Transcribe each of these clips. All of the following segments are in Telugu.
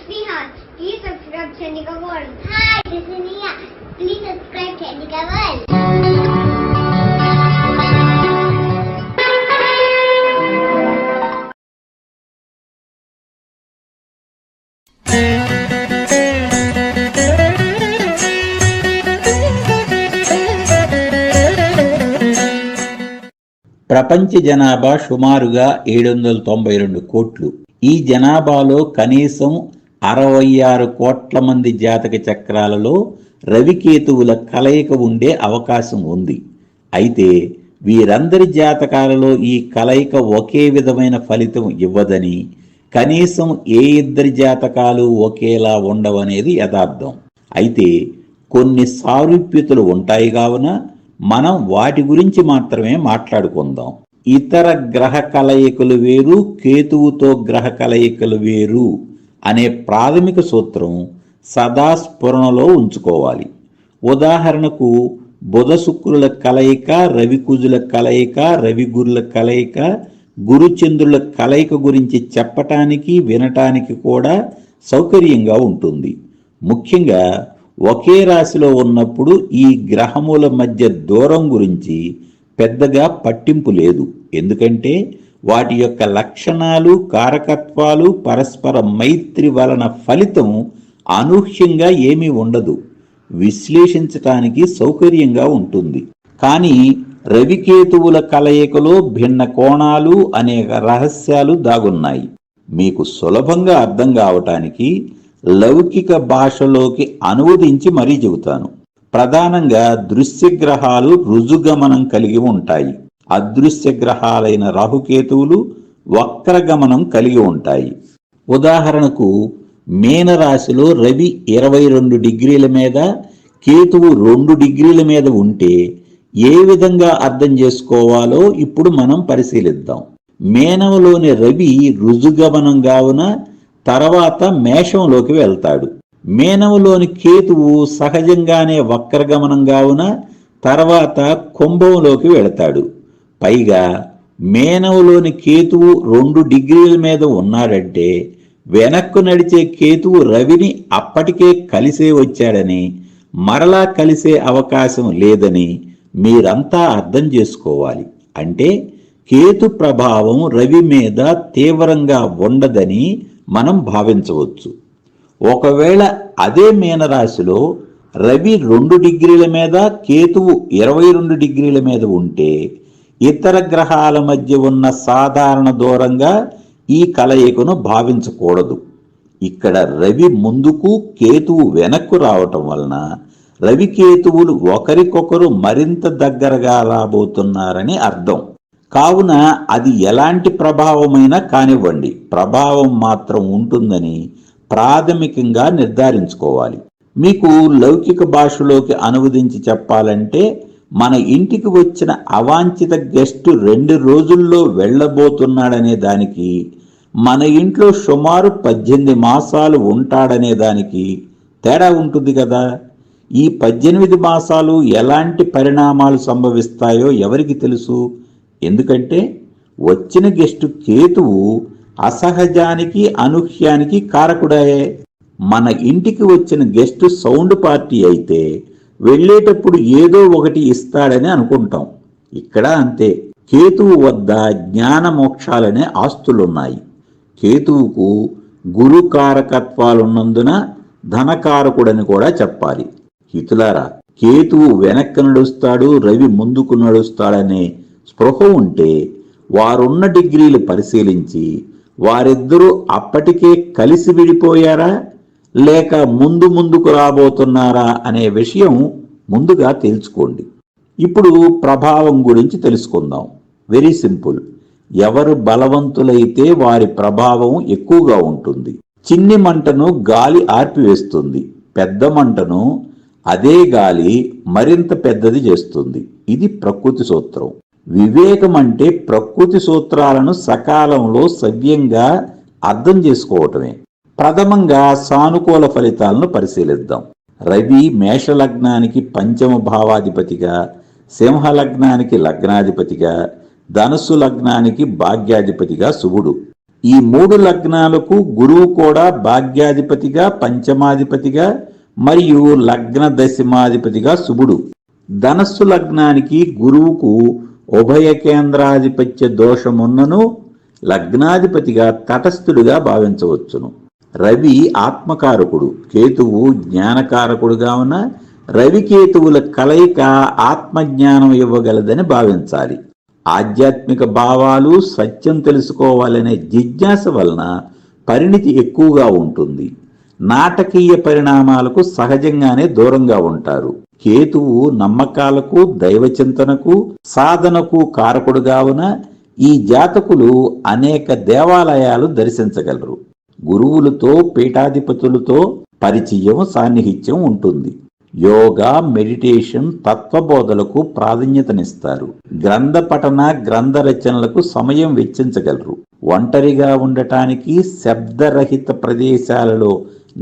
Sneha. Please subscribe Chandika World. Hi, this is Nia. Please subscribe Chandika World. ప్రపంచ జనాభా సుమారుగా 792 కోట్లు. ఈ జనాభాలో కనీసం 66 కోట్ల మంది జాతక చక్రాలలో రవికేతువుల కలయిక ఉండే అవకాశం ఉంది. అయితే వీరందరి జాతకాలలో ఈ కలయిక ఒకే విధమైన ఫలితం ఇవ్వదని, కనీసం ఏ ఇద్దరి జాతకాలు ఒకేలా ఉండవనేది యథార్థం. అయితే కొన్ని సారూప్యతలు ఉంటాయి కావున మనం వాటి గురించి మాత్రమే మాట్లాడుకుందాం. ఇతర గ్రహ కలయికలు వేరు, కేతువుతో గ్రహ కలయికలు వేరు అనే ప్రాథమిక సూత్రం సదా స్ఫురణలో ఉంచుకోవాలి. ఉదాహరణకు బుధ శుక్రుల కలయిక, రవికుజుల కలయిక, రవిగురుల కలయిక, గురుచంద్రుల కలయిక గురించి చెప్పటానికి వినటానికి కూడా సౌకర్యంగా ఉంటుంది. ముఖ్యంగా ఒకే రాశిలో ఉన్నప్పుడు ఈ గ్రహముల మధ్య దూరం గురించి పెద్దగా పట్టింపు లేదు. ఎందుకంటే వాటి యొక్క లక్షణాలు, కారకత్వాలు, పరస్పర మైత్రి వలన ఫలితం అనూహ్యంగా ఏమీ ఉండదు. విశ్లేషించటానికి సౌకర్యంగా ఉంటుంది. కానీ రవికేతువుల కలయికలో భిన్న కోణాలు, అనేక రహస్యాలు దాగున్నాయి. మీకు సులభంగా అర్థం కావటానికి లౌకిక భాషలోకి అనువదించి మరీ చెబుతాను. ప్రధానంగా దృశ్య గ్రహాలు రుజుగమనం కలిగి ఉంటాయి. అదృశ్య గ్రహాలైన రాహుకేతువులు వక్రగమనం కలిగి ఉంటాయి. ఉదాహరణకు మీనరాశిలో రవి 22 డిగ్రీల మీద, కేతువు 2 డిగ్రీల మీద ఉంటే ఏ విధంగా అర్థం చేసుకోవాలో ఇప్పుడు మనం పరిశీలిద్దాం. మీనంలోని రవి రుజుగమనం కావున తర్వాత మేషంలోకి వెళ్తాడు. మీనంలోని కేతువు సహజంగానే వక్రగమనం కావున తర్వాత కుంభంలోకి వెళతాడు. పైగా మీనంలోని కేతువు 2 డిగ్రీల మీద ఉన్నాడంటే వెనక్కు నడిచే కేతువు రవిని అప్పటికే కలిసే వచ్చాడని, మరలా కలిసే అవకాశం లేదని మీరంతా అర్థం చేసుకోవాలి. అంటే కేతు ప్రభావం రవి మీద తీవ్రంగా ఉండదని మనం భావించవచ్చు. ఒకవేళ అదే మీనరాశిలో రవి 2 డిగ్రీల మీద, కేతువు 22 డిగ్రీల మీద ఉంటే ఇతర గ్రహాల మధ్య ఉన్న సాధారణ దూరంగా ఈ కలయికను భావించకూడదు. ఇక్కడ రవి ముందుకు, కేతువు వెనక్కు రావటం వలన రవికేతువులు ఒకరికొకరు మరింత దగ్గరగా రాబోతున్నారని అర్థం. కావున అది ఎలాంటి ప్రభావమైనా కానివ్వండి, ప్రభావం మాత్రం ఉంటుందని ప్రాథమికంగా నిర్ధారించుకోవాలి. మీకు లౌకిక భాషలోకి అనువదించి చెప్పాలంటే, మన ఇంటికి వచ్చిన అవాంఛిత గెస్టు 2 రోజుల్లో వెళ్ళబోతున్నాడనే దానికి, మన ఇంట్లో సుమారు 18 మాసాలు ఉంటాడనే దానికి తేడా ఉంటుంది కదా. ఈ 18 మాసాలు ఎలాంటి పరిణామాలు సంభవిస్తాయో ఎవరికి తెలుసు? ఎందుకంటే వచ్చిన గెస్టు కేతువు అసహజానికి, అనూహ్యానికి కారకుడాయే. మన ఇంటికి వచ్చిన గెస్టు సౌండ్ పార్టీ అయితే వెళ్ళేటప్పుడు ఏదో ఒకటి ఇస్తాడని అనుకుంటాం. ఇక్కడ అంతే. కేతువు వద్ద జ్ఞాన మోక్షాలనే ఆస్తులున్నాయి. కేతువుకు గురు కారకత్వాలున్నందున ధనకారకుడని కూడా చెప్పాలి. హితులారా, కేతువు వెనక్కి నడుస్తాడు, రవి ముందుకు నడుస్తాడనే స్పృహ ఉంటే వారున్న డిగ్రీలు పరిశీలించి వారిద్దరూ అప్పటికే కలిసి విడిపోయారా లేక ముందుకు రాబోతున్నారా అనే విషయం ముందుగా తెలుసుకోండి. ఇప్పుడు ప్రభావం గురించి తెలుసుకుందాం. Very simple. ఎవరు బలవంతులైతే వారి ప్రభావం ఎక్కువగా ఉంటుంది. చిన్ని మంటను గాలి ఆర్పివేస్తుంది, పెద్ద మంటను అదే గాలి మరింత పెద్దది చేస్తుంది. ఇది ప్రకృతి సూత్రం. వివేకం అంటే ప్రకృతి సూత్రాలను సకాలంలో సవ్యంగా అర్థం చేసుకోవటమే. ప్రథమంగా సానుకూల ఫలితాలను పరిశీలిద్దాం. రవి మేషలగ్నానికి పంచమ భావాధిపతిగా, సింహలగ్నానికి లగ్నాధిపతిగా, ధనుస్సు లగ్నానికి భాగ్యాధిపతిగా శుభుడు. ఈ 3 లగ్నాలకు గురువు కూడా భాగ్యాధిపతిగా, పంచమాధిపతిగా మరియు లగ్న దశమాధిపతిగా శుభుడు. ధనస్సు లగ్నానికి గురువుకు ఉభయ కేంద్రాధిపత్య దోషమున్నను లగ్నాధిపతిగా తటస్థుడిగా భావించవచ్చును. రవి ఆత్మకారకుడు, కేతువు జ్ఞానకారకుడుగా ఉన్న రవికేతువుల కలయిక ఆత్మజ్ఞానం ఇవ్వగలదని భావించాలి. ఆధ్యాత్మిక భావాలు, సత్యం తెలుసుకోవాలనే జిజ్ఞాస వలన పరిణితి ఎక్కువగా ఉంటుంది. నాటకీయ పరిణామాలకు సహజంగానే దూరంగా ఉంటారు. కేతువు నమ్మకాలకు, దైవచింతనకు, సాధనకు కారకుడుగావున ఈ జాతకులు అనేక దేవాలయాలు దర్శించగలరు. గురువులతో, పీఠాధిపతులతో పరిచయం, సాన్నిహిత్యం ఉంటుంది. యోగా, మెడిటేషన్, తత్వబోధలకు ప్రాధాన్యతనిస్తారు. గ్రంథ పఠన, గ్రంథ రచనలకు సమయం వెచ్చించగలరు. ఒంటరిగా ఉండటానికి, శబ్దరహిత ప్రదేశాలలో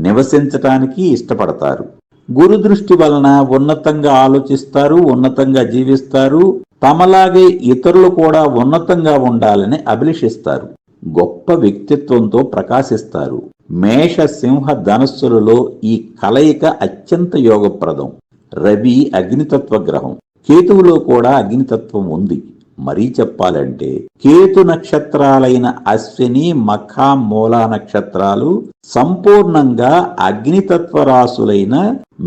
నివసించటానికి ఇష్టపడతారు. గురు దృష్టి వలన ఉన్నతంగా ఆలోచిస్తారు, ఉన్నతంగా జీవిస్తారు. తమలాగే ఇతరులు కూడా ఉన్నతంగా ఉండాలని అభిలషిస్తారు. గొప్ప వ్యక్తిత్వంతో ప్రకాశిస్తారు. మేష, సింహ, ధనస్సులలో ఈ కలయిక అత్యంత యోగప్రదం. రవి అగ్నితత్వ గ్రహం. కేతువులో కూడా అగ్నితత్వం ఉంది. మరీ చెప్పాలంటే కేతు నక్షత్రాలైన అశ్విని, మఖ, మూల నక్షత్రాలు సంపూర్ణంగా అగ్నితత్వ రాశులైన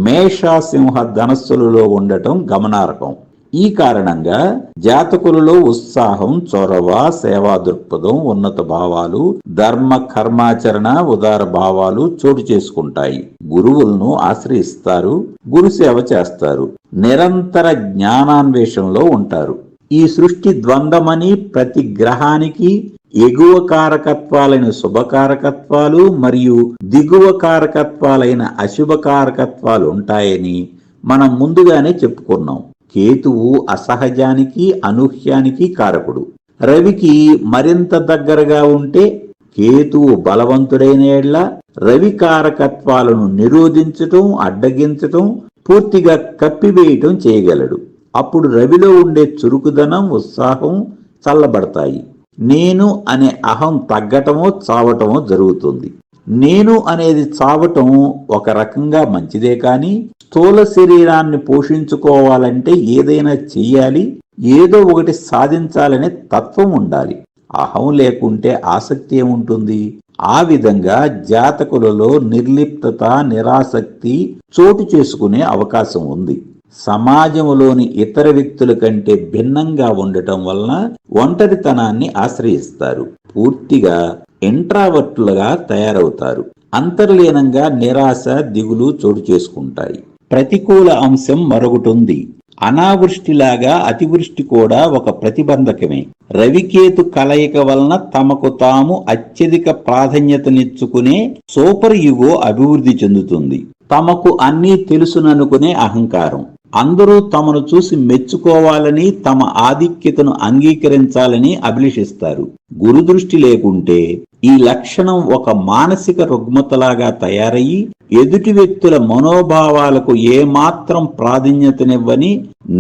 మేష, సింహ, ధనస్సులలో ఉండటం గమనార్హం. ఈ కారణంగా జాతకులలో ఉత్సాహం, చొరవ, సేవా దృక్పథం, ఉన్నత భావాలు, ధర్మ కర్మాచరణ, ఉదార భావాలు చోటు చేసుకుంటాయి. గురువులను ఆశ్రయిస్తారు, గురు సేవ చేస్తారు. నిరంతర జ్ఞానాన్వేషణలో ఉంటారు. ఈ సృష్టి ద్వంద్వమని ప్రతి గ్రహానికి ఎగువ కారకత్వాలైన శుభకారకత్వాలు మరియు దిగువ కారకత్వాలైన అశుభకారకత్వాలు ఉంటాయని మనం ముందుగానే చెప్పుకున్నాం. కేతువు అసహజానికి, అనూహ్యానికి కారకుడు. రవికి మరింత దగ్గరగా ఉంటే కేతువు బలవంతుడైన యెడల రవి కారకత్వాలను నిరోధించటం, అడ్డగించటం, పూర్తిగా కప్పివేయటం చేయగలడు. అప్పుడు రవిలో ఉండే చురుకుదనం, ఉత్సాహం చల్లబడతాయి. నేను అనే అహం తగ్గటమో, చావటమో జరుగుతుంది. నేను అనేది చావటం ఒక రకంగా మంచిదే, కానీ స్థూల శరీరాన్ని పోషించుకోవాలంటే ఏదైనా చెయ్యాలి, ఏదో ఒకటి సాధించాలనే తత్వం ఉండాలి. అహం లేకుంటే ఆసక్తి ఏముంటుంది? ఆ విధంగా జాతకులలో నిర్లిప్తత, నిరాసక్తి చోటు చేసుకునే అవకాశం ఉంది. సమాజంలోని ఇతర వ్యక్తుల కంటే భిన్నంగా ఉండటం వలన ఒంటరితనాన్ని ఆశ్రయిస్తారు. పూర్తిగా ఇంట్రావర్టులుగా తయారవుతారు. అంతర్లీనంగా నిరాశ, దిగులు చోటు చేసుకుంటాయి. ప్రతికూల అంశం మరొకటి ఉంది. అనావృష్టిలాగా అతివృష్టి కూడా ఒక ప్రతిబంధకమే. రవికేతు కలయిక వలన తమకు తాము అత్యధిక ప్రాధాన్యతనిచ్చుకునే సూపర్ యుగో అభివృద్ధి చెందుతుంది. తమకు అన్నీ తెలుసుననుకునే అహంకారం. అందరూ తమను చూసి మెచ్చుకోవాలని, తమ ఆధిక్యతను అంగీకరించాలని అభిలషిస్తారు. గురుదృష్టి లేకుంటే ఈ లక్షణం ఒక మానసిక రుగ్మతలాగా తయారయ్యి ఎదుటి వ్యక్తుల మనోభావాలకు ఏమాత్రం ప్రాధాన్యతనివ్వని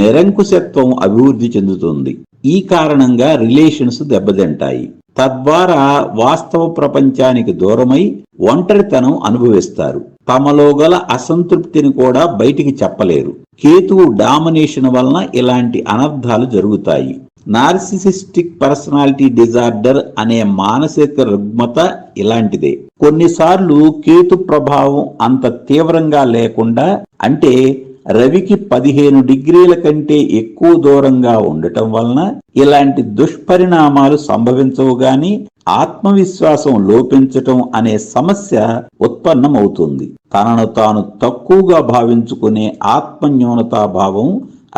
నిరంకుశత్వం అభివృద్ధి చెందుతుంది. ఈ కారణంగా రిలేషన్స్ దెబ్బతింటాయి. తద్వారా వాస్తవ ప్రపంచానికి దూరమై ఒంటరితనం అనుభవిస్తారు. తమలో గల అసంతృప్తిని కూడా బయటికి చెప్పలేరు. కేతువు డామినేషన్ వలన ఇలాంటి అనర్థాలు జరుగుతాయి. నార్సిసిస్టిక్ పర్సనాలిటీ డిజార్డర్ అనే మానసిక రుగ్మత ఇలాంటిదే. కొన్నిసార్లు కేతు ప్రభావం అంత తీవ్రంగా లేకుండా, అంటే రవికి 15 డిగ్రీల కంటే ఎక్కువ దూరంగా ఉండటం వలన ఇలాంటి దుష్పరిణామాలు సంభవించవు గాని ఆత్మవిశ్వాసం లోపించటం అనే సమస్య ఉత్పన్నమవుతుంది. తనను తాను తక్కువగా భావించుకునే ఆత్మన్యూనతాభావం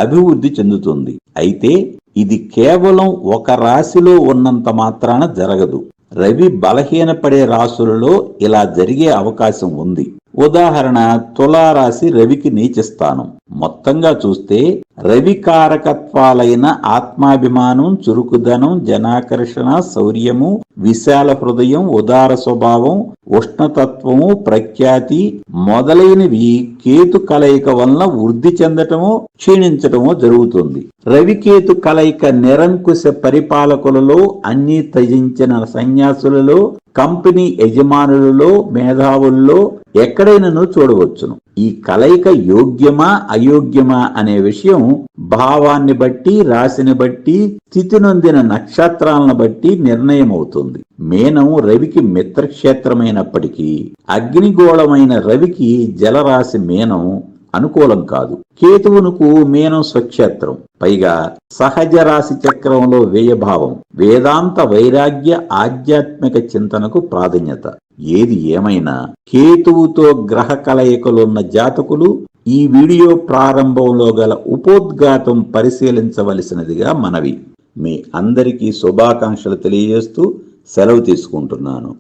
అభివృద్ధి చెందుతుంది. అయితే ఇది కేవలం ఒక రాశిలో ఉన్నంత మాత్రాన జరగదు. రవి బలహీనపడే రాశులలో ఇలా జరిగే అవకాశం ఉంది. ఉదాహరణ, తులారాశి రవికి నీచ స్థానం. మొత్తంగా చూస్తే రవికారకత్వాలైన ఆత్మాభిమానం, చురుకుదనం, జనాకర్షణ, శౌర్యము, విశాల హృదయం, ఉదార స్వభావం, ఉష్ణతత్వము, ప్రఖ్యాతి మొదలైనవి కేతు కలయిక వలన వృద్ధి చెందటమో క్షీణించటమో జరుగుతుంది. రవికేతు కలయిక నిరంకుశ పరిపాలకులలో, అన్ని త్యజించిన సన్యాసులలో, కంపెనీ యజమానులలో, మేధావుల్లో ఎక్కడైనాను చూడవచ్చును. ఈ కలయిక యోగ్యమా అయోగ్యమా అనే విషయం భావాన్ని బట్టి, రాశిని బట్టి, స్థితి నొందిన నక్షత్రాలను బట్టి నిర్ణయమవుతుంది. మీనం రవికి మిత్రక్షేత్రమైనప్పటికీ అగ్నిగోళమైన రవికి జలరాశి మీనం అనుకూలం కాదు. కేతువునకు మీనం స్వక్షేత్రం, పైగా సహజ రాశి చక్రంలో వ్యయభావం. వేదాంత, వైరాగ్య, ఆధ్యాత్మిక చింతనకు ప్రాధాన్యత. ఏది ఏమైనా కేతువుతో గ్రహ కలయికలున్న జాతకులు ఈ వీడియో ప్రారంభంలో గల ఉపోద్ఘాతం పరిశీలించవలసినదిగా మనవి. మీ అందరికీ శుభాకాంక్షలు తెలియజేస్తూ సెలవు తీసుకుంటున్నాను.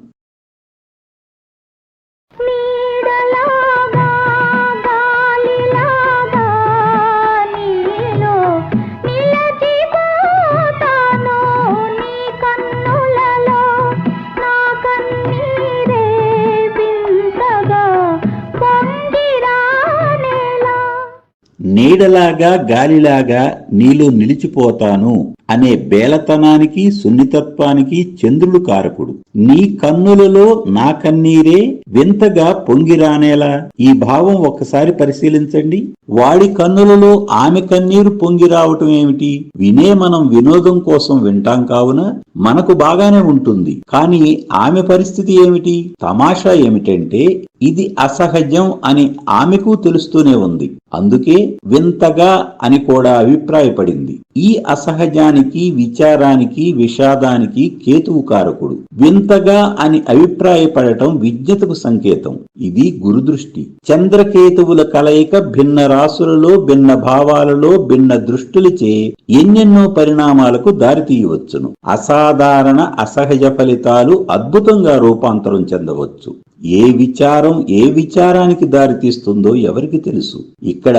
నీడలాగా గాలిలాగా నీలో నిలిచిపోతాను అనే బేలతనానికి, సున్నితత్వానికి చంద్రుడు కారకుడు. నీ కన్నులలో నా కన్నీరే వింతగా పొంగిరానేలా. ఈ భావం ఒక్కసారి పరిశీలించండి. వాడి కన్నులలో ఆమె కన్నీరు పొంగి రావటం ఏమిటి? వినే మనం వినోదం కోసం వింటాం కావున మనకు బాగానే ఉంటుంది. కానీ ఆమె పరిస్థితి ఏమిటి? తమాషా ఏమిటంటే ఇది అసహజం అని ఆమెకు తెలుస్తూనే ఉంది. అందుకే వింతగా అని కూడా అభిప్రాయపడింది. ఈ అసహజానికి, విచారానికి, విషాదానికి కేతువు కారకుడు. వింతగా అని అభిప్రాయపడటం విజ్ఞతకు సంకేతం. ఇది గురుదృష్టి. చంద్రకేతువుల కలయిక భిన్న రాసులలో, భిన్న భావాలలో, భిన్న దృష్టిలచే ఎన్నెన్నో పరిణామాలకు దారితీయవచ్చును. అసాధారణ, అసహజ ఫలితాలు అద్భుతంగా రూపాంతరం చెందవచ్చు. ఏ విచారం ఏ విచారానికి దారితీస్తుందో ఎవరికి తెలుసు. ఇక్కడ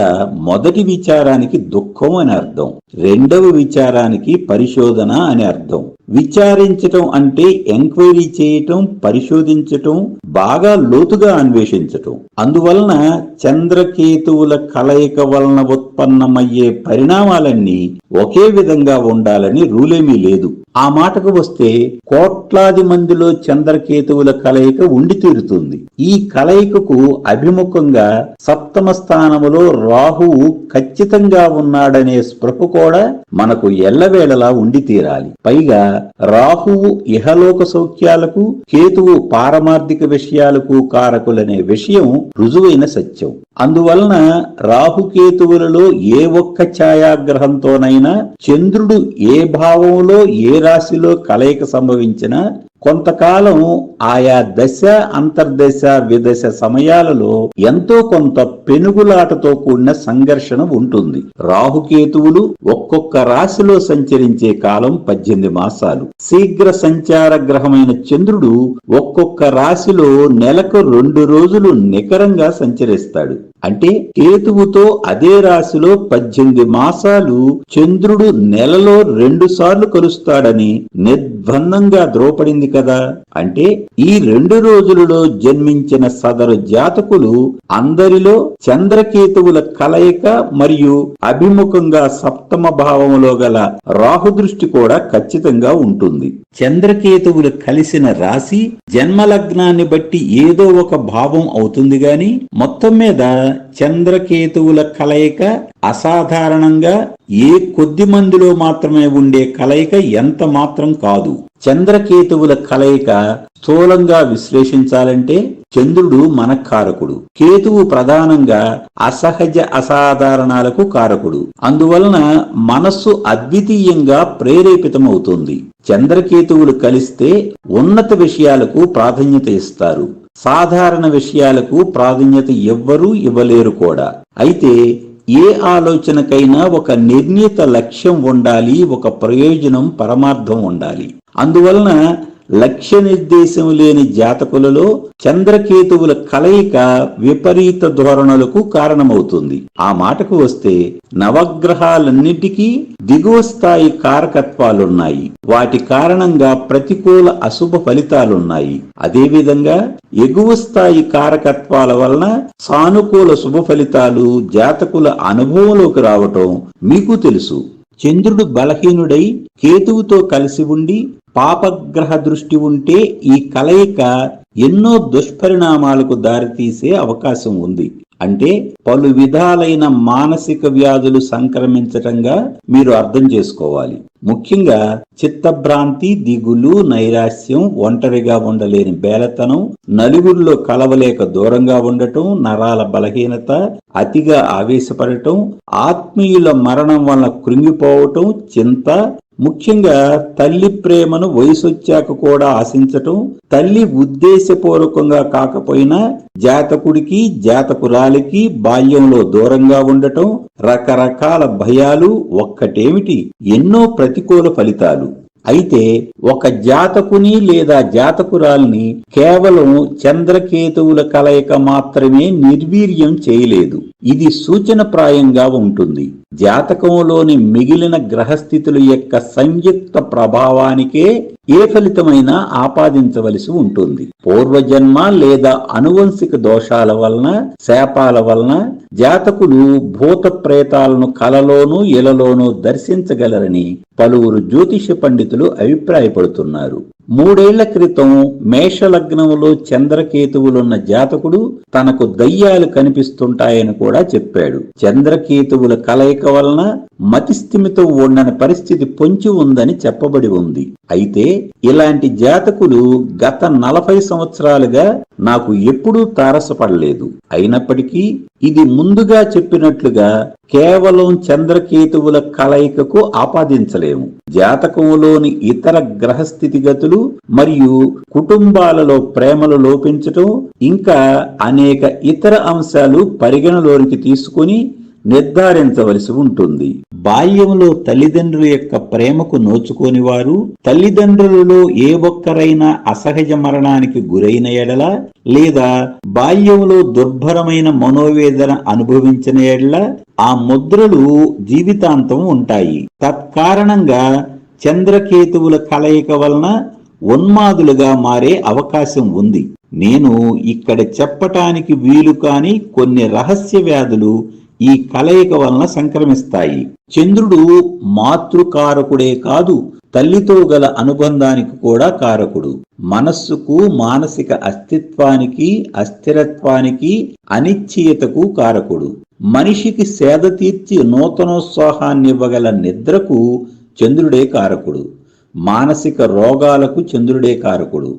మొదటి విచారానికి దుఃఖం అని అర్థం, రెండవ విచారానికి పరిశోధన అని అర్థం. విచారించటం అంటే ఎంక్వైరీ చేయటం, పరిశోధించటం, బాగా లోతుగా అన్వేషించటం. అందువలన చంద్రకేతువుల కలయిక వలన ఉత్పన్నమయ్యే పరిణామాలన్నీ ఒకే విధంగా ఉండాలని రూలేమీ లేదు. ఆ మాటకు వస్తే కోట్లాది మందిలో చంద్రకేతువుల కలయిక ఉండి తీరుతుంది. ఈ కలయికకు అభిముఖంగా సప్తమ స్థానములో రాహువు ఖచ్చితంగా ఉన్నాడనే స్పృహ కూడా మనకు ఎల్లవేళలా ఉండి తీరాలి. పైగా రాహువు ఇహలోక సౌఖ్యాలకు, కేతువు పారమార్థిక విషయాలకు కారకులనే విషయం రుజువైన సత్యం. అందువలన రాహుకేతువులలో ఏ ఒక్క ఛాయాగ్రహంతోనైనా చంద్రుడు ఏ భావంలో, ఏ రాశిలో కలయిక సంభవించినా కొంతకాలం ఆయా దశ, అంతర్దశ, విదశ సమయాలలో ఎంతో కొంత పెనుగులాటతో కూడిన సంఘర్షణ ఉంటుంది. రాహుకేతువులు ఒక్కొక్క రాశిలో సంచరించే కాలం 18 మాసాలు. శీఘ్ర సంచార గ్రహమైన చంద్రుడు ఒక్కొక్క రాశిలో నెలకు 2 రోజులు నికరంగా సంచరిస్తాడు. అంటే కేతువుతో అదే రాశిలో 18 మాసాలు చంద్రుడు నెలలో 2 సార్లు కలుస్తాడని నిర్బంధంగా ద్రోపడింది కదా. అంటే ఈ 2 రోజులలో జన్మించిన సదరు జాతకులు అందరిలో చంద్రకేతువుల కలయిక మరియు అభిముఖంగా సప్తమ భావంలో గల రాహు దృష్టి కూడా ఖచ్చితంగా ఉంటుంది. చంద్రకేతువులు కలిసిన రాశి జన్మలగ్నాన్ని బట్టి ఏదో ఒక భావం అవుతుంది గాని మొత్తం మీద చంద్రకేతువుల కలయిక అసాధారణంగా ఏ కొద్ది మందిలో మాత్రమే ఉండే కలయిక ఎంత మాత్రం కాదు. చంద్రకేతువుల కలయిక స్థూలంగా విశ్లేషించాలంటే చంద్రుడు మనఃకారకుడు, కేతువు ప్రధానంగా అసహజ అసాధారణాలకు కారకుడు. అందువలన మనస్సు అద్వితీయంగా ప్రేరేపితమవుతుంది. చంద్రకేతువులు కలిస్తే ఉన్నత విషయాలకు ప్రాధాన్యత ఇస్తారు, సాధారణ విషయాలకు ప్రాధాన్యత ఎవ్వరూ ఇవ్వలేరు కూడా. అయితే ఏ ఆలోచనకైనా ఒక నిర్ణీత లక్ష్యం ఉండాలి, ఒక ప్రయోజనం, పరమార్థం ఉండాలి. అందువలన లక్ష్య నిర్దేశం లేని జాతకులలో చంద్రకేతువుల కలయిక విపరీత ధోరణులకు కారణమవుతుంది. ఆ మాటకు వస్తే నవగ్రహాలన్నిటికీ దిగువ స్థాయి కారకత్వాలున్నాయి. వాటి కారణంగా ప్రతికూల అశుభ ఫలితాలున్నాయి. అదేవిధంగా ఎగువ స్థాయి కారకత్వాల వలన సానుకూల శుభ ఫలితాలు జాతకుల అనుభవంలోకి రావటం మీకు తెలుసు. చంద్రుడు బలహీనుడై కేతువుతో కలిసి ఉండి పాపగ్రహ దృష్టి ఉంటే ఈ కలయిక ఎన్నో దుష్పరిణామాలకు దారితీసే అవకాశం ఉంది. అంటే పలు విధాలైన మానసిక వ్యాధులు సంక్రమించటంగా మీరు అర్థం చేసుకోవాలి. ముఖ్యంగా చిత్తభ్రాంతి, దిగులు, నైరాశ్యం, ఒంటరిగా ఉండలేని బేలతనం, నలుగురిలో కలవలేక దూరంగా ఉండటం, నరాల బలహీనత, అతిగా ఆవేశపడటం, ఆత్మీయుల మరణం వలన కృంగిపోవటం, చింత, ముఖ్యంగా తల్లి ప్రేమను వయసొచ్చాక కూడా ఆశించటం, తల్లి ఉద్దేశపూర్వకంగా కాకపోయినా జాతకుడికి జాతకురాలికి బాల్యంలో దూరంగా ఉండటం, రకరకాల భయాలు, ఒక్కటేమిటి ఎన్నో ప్రతికూల ఫలితాలు. అయితే ఒక జాతకుని లేదా జాతకురాల్ని కేవలం చంద్రకేతువుల కలయిక మాత్రమే నిర్వీర్యం చేయలేదు. ఇది సూచనప్రాయంగా ఉంటుంది. జాతకంలోని మిగిలిన గ్రహస్థితుల యొక్క సంయుక్త ప్రభావానికే ఏ ఫలితమైనా ఆపాదించవలసి ఉంటుంది. పూర్వజన్మ లేదా అనువంశిక దోషాల వలన, శాపాల వలన జాతకులు భూత ప్రేతాలను కలలోనూ ఇలలోనూ దర్శించగలరని పలువురు జ్యోతిష పండితులు అభిప్రాయపడుతున్నారు. 3 ఏళ్ల క్రితం మేషలగ్నంలో చంద్రకేతువులున్న జాతకుడు తనకు దయ్యాలు కనిపిస్తుంటాయని కూడా చెప్పాడు. చంద్రకేతువుల కలయిక వలన మతిస్థిమితం ఉండని పరిస్థితి పొంచి ఉందని చెప్పబడి ఉంది. అయితే ఇలాంటి జాతకులు గత 40 సంవత్సరాలుగా నాకు ఎప్పుడూ తారసపడలేదు. అయినప్పటికీ ఇది ముందుగా చెప్పినట్లుగా కేవలం చంద్రకేతువుల కలయికకు ఆపాదించలేము. జాతకంలోని ఇతర గ్రహ స్థితిగతులు మరియు కుటుంబాలలో ప్రేమలు లోపించటం, ఇంకా అనేక ఇతర అంశాలు పరిగణలోనికి తీసుకుని నిర్ధారించవలసి ఉంటుంది. బాల్యంలో తల్లిదండ్రుల యొక్క ప్రేమకు నోచుకోని వారు తల్లిదండ్రులలో ఏ ఒక్కరైనా అసహజ మరణానికి గురైన ఎడల, లేదా బాల్యంలో దుర్భరమైన మనోవేదన అనుభవించిన ఎడల ఆ ముద్రలు జీవితాంతం ఉంటాయి. తత్కారణంగా చంద్రకేతువుల కలయిక వలన ఉన్మాదులుగా మారే అవకాశం ఉంది. నేను ఇక్కడ చెప్పటానికి వీలు కాని కొన్ని రహస్య వ్యాధులు ఈ కలయిక వలన సంక్రమిస్తాయి. చంద్రుడు మాతృకారకుడే కాదు, తల్లితో గల అనుబంధానికి కూడా కారకుడు. మనస్సుకు, మానసిక అస్తిత్వానికి, అస్థిరత్వానికి, అనిశ్చయతకు కారకుడు. మనిషికి సేద తీర్చి నూతనోత్సాహాన్నివ్వగల నిద్రకు చంద్రుడే కారకుడు. మానసిక రోగాలకు చంద్రుడే కారకుడు.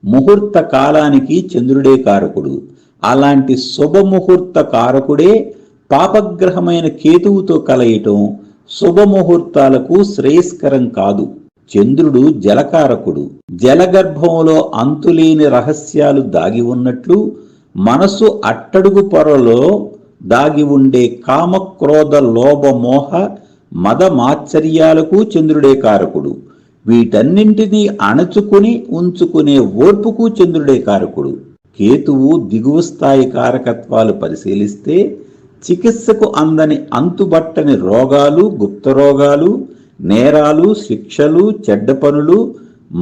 ముహూర్త కాలానికి చంద్రుడే కారకుడు. అలాంటి శుభముహూర్త కారకుడే పాపగ్రహమైన కేతువుతో కలయటం శుభముహూర్తాలకు శ్రేయస్కరం కాదు. చంద్రుడు జలకారకుడు. జలగర్భంలో అంతులేని రహస్యాలు దాగి ఉన్నట్లు మనసు అట్టడుగు పొరలో దాగి ఉండే కామక్రోధ లోభ మోహ మద మాత్సర్యాలకు చంద్రుడే కారకుడు. వీటన్నింటినీ అణచుకుని ఉంచుకునే ఓర్పుకు చంద్రుడే కారకుడు. కేతువు దిగువ స్థాయి కారకత్వాలు పరిశీలిస్తే చికిత్సకు అందని అంతుబట్టని రోగాలు, గుప్తరోగాలు, నేరాలు, శిక్షలు, చెడ్డ పనులు,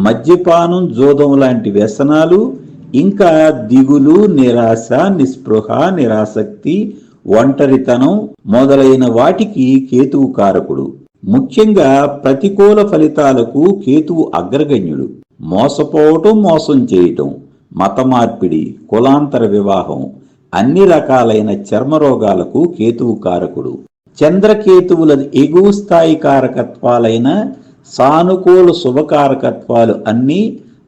మద్యపానం, జోదం లాంటి వ్యసనాలు, ఇంకా దిగులు, నిరాశ, నిస్పృహ, నిరాసక్తి, ఒంటరితనం మొదలైన వాటికి కేతువు కారకుడు. ముఖ్యంగా ప్రతికూల ఫలితాలకు కేతువు అగ్రగణ్యుడు. మోసపోవటం, మోసం చేయటం, మత మార్పిడి, కులాంతర వివాహం, అన్ని రకాలైన చర్మరోగాలకు కేతువు కారకుడు. చంద్రకేతువుల ఎగువ స్థాయి కారకత్వాలైన సానుకూల శుభకారకత్వాలు అన్నీ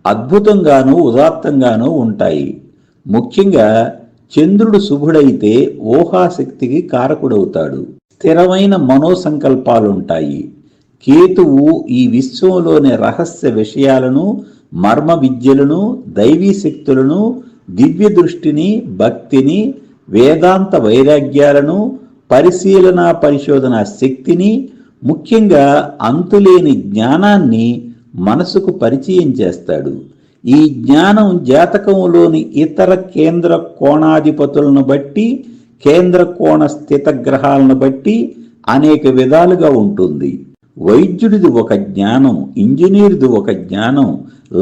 అద్భుతంగానూ ఉదాత్తంగానూ ఉంటాయి. ముఖ్యంగా చంద్రుడు శుభుడైతే ఊహాశక్తికి కారకుడవుతాడు. స్థిరమైన మనోసంకల్పాలుంటాయి. కేతువు ఈ విశ్వంలోని రహస్య విషయాలను, మర్మ విద్యలను, దైవీ శక్తులను, దివ్య దృష్టిని, భక్తిని, వేదాంత వైరాగ్యాలను, పరిశీలన పరిశోధన శక్తిని, ముఖ్యంగా అంతులేని జ్ఞానాన్ని మనసుకు పరిచయం చేస్తాడు. ఈ జ్ఞానం జాతకంలోని ఇతర కేంద్ర కోణాధిపతులను బట్టి, కేంద్ర కోణ స్థిత గ్రహాలను బట్టి అనేక విధాలుగా ఉంటుంది. వైద్యుడిది ఒక జ్ఞానం, ఇంజనీర్ది ఒక జ్ఞానం,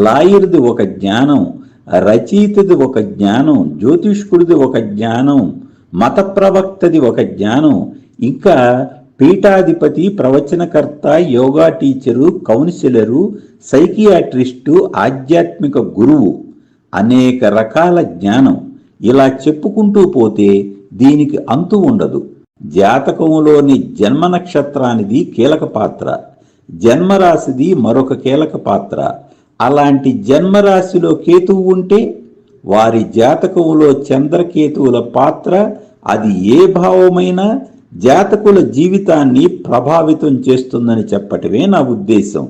లాయర్ది ఒక జ్ఞానం, రచయితది ఒక జ్ఞానం, జ్యోతిష్కుడిది ఒక జ్ఞానం, మత ప్రవక్తది ఒక జ్ఞానం, ఇంకా పీఠాధిపతి, ప్రవచనకర్త, యోగా టీచరు, కౌన్సిలరు, సైకియాట్రిస్టు, ఆధ్యాత్మిక గురువు, అనేక రకాల జ్ఞానం. ఇలా చెప్పుకుంటూ పోతే దీనికి అంతు ఉండదు. జాతకంలోని జన్మ నక్షత్రానిది కీలక పాత్ర, జన్మరాశిది మరొక కీలక పాత్ర. అలాంటి జన్మరాశిలో కేతువు ఉంటే వారి జాతకంలో చంద్రకేతువుల పాత్ర, అది ఏ భావమైనా జాతకుల జీవితాన్ని ప్రభావితం చేస్తుందని చెప్పటమే నా ఉద్దేశం.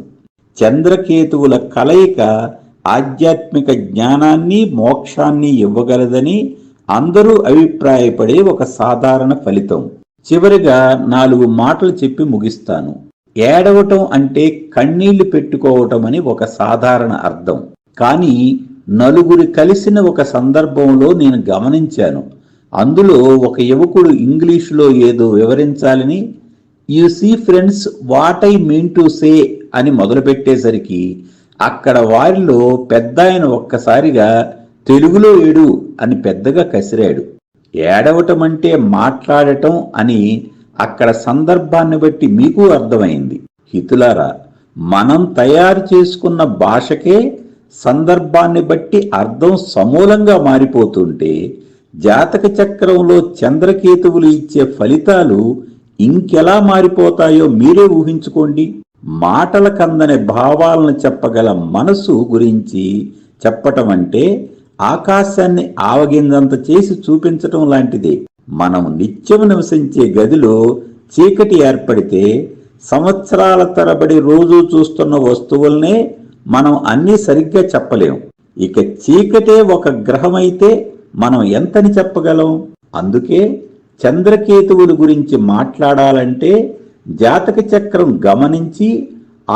చంద్రకేతువుల కలయిక ఆధ్యాత్మిక జ్ఞానాన్ని, మోక్షాన్ని ఇవ్వగలదని అందరూ అభిప్రాయపడే ఒక సాధారణ ఫలితం. చివరిగా 4 మాటలు చెప్పి ముగిస్తాను. ఏడవటం అంటే కన్నీళ్లు పెట్టుకోవటం అని ఒక సాధారణ అర్థం. కానీ నలుగురు కలిసిన ఒక సందర్భంలో నేను గమనించాను. అందులో ఒక యువకుడు ఇంగ్లీషులో ఏదో వివరించాలని you see friends what I mean to say అని మొదలుపెట్టేసరికి అక్కడ వారిలో పెద్దాయన ఒక్కసారిగా తెలుగులో ఏడు అని పెద్దగా కసిరాడు. ఏడవటం అంటే మాట్లాడటం అని అక్కడ సందర్భాన్ని బట్టి మీకు అర్థమైంది. హితులారా, మనం తయారు చేసుకున్న భాషకే సందర్భాన్ని బట్టి అర్థం సమూలంగా మారిపోతుంటే జాతక చక్రంలో చంద్రకేతువులు ఇచ్చే ఫలితాలు ఇంకెలా మారిపోతాయో మీరే ఊహించుకోండి. మాటల కందని భావాలను చెప్పగల మనసు గురించి చెప్పటం అంటే ఆకాశాన్ని ఆవగింజంత చేసి చూపించటం లాంటిదే. మనం నిత్యం నివసించే గదిలో చీకటి ఏర్పడితే సంవత్సరాల తరబడి రోజు చూస్తున్న వస్తువుల్నే మనం అన్నీ సరిగ్గా చెప్పలేం. ఇక చీకటే ఒక గ్రహమైతే మనం ఎంతని చెప్పగలం? అందుకే చంద్రకేతువుల గురించి మాట్లాడాలంటే జాతక చక్రం గమనించి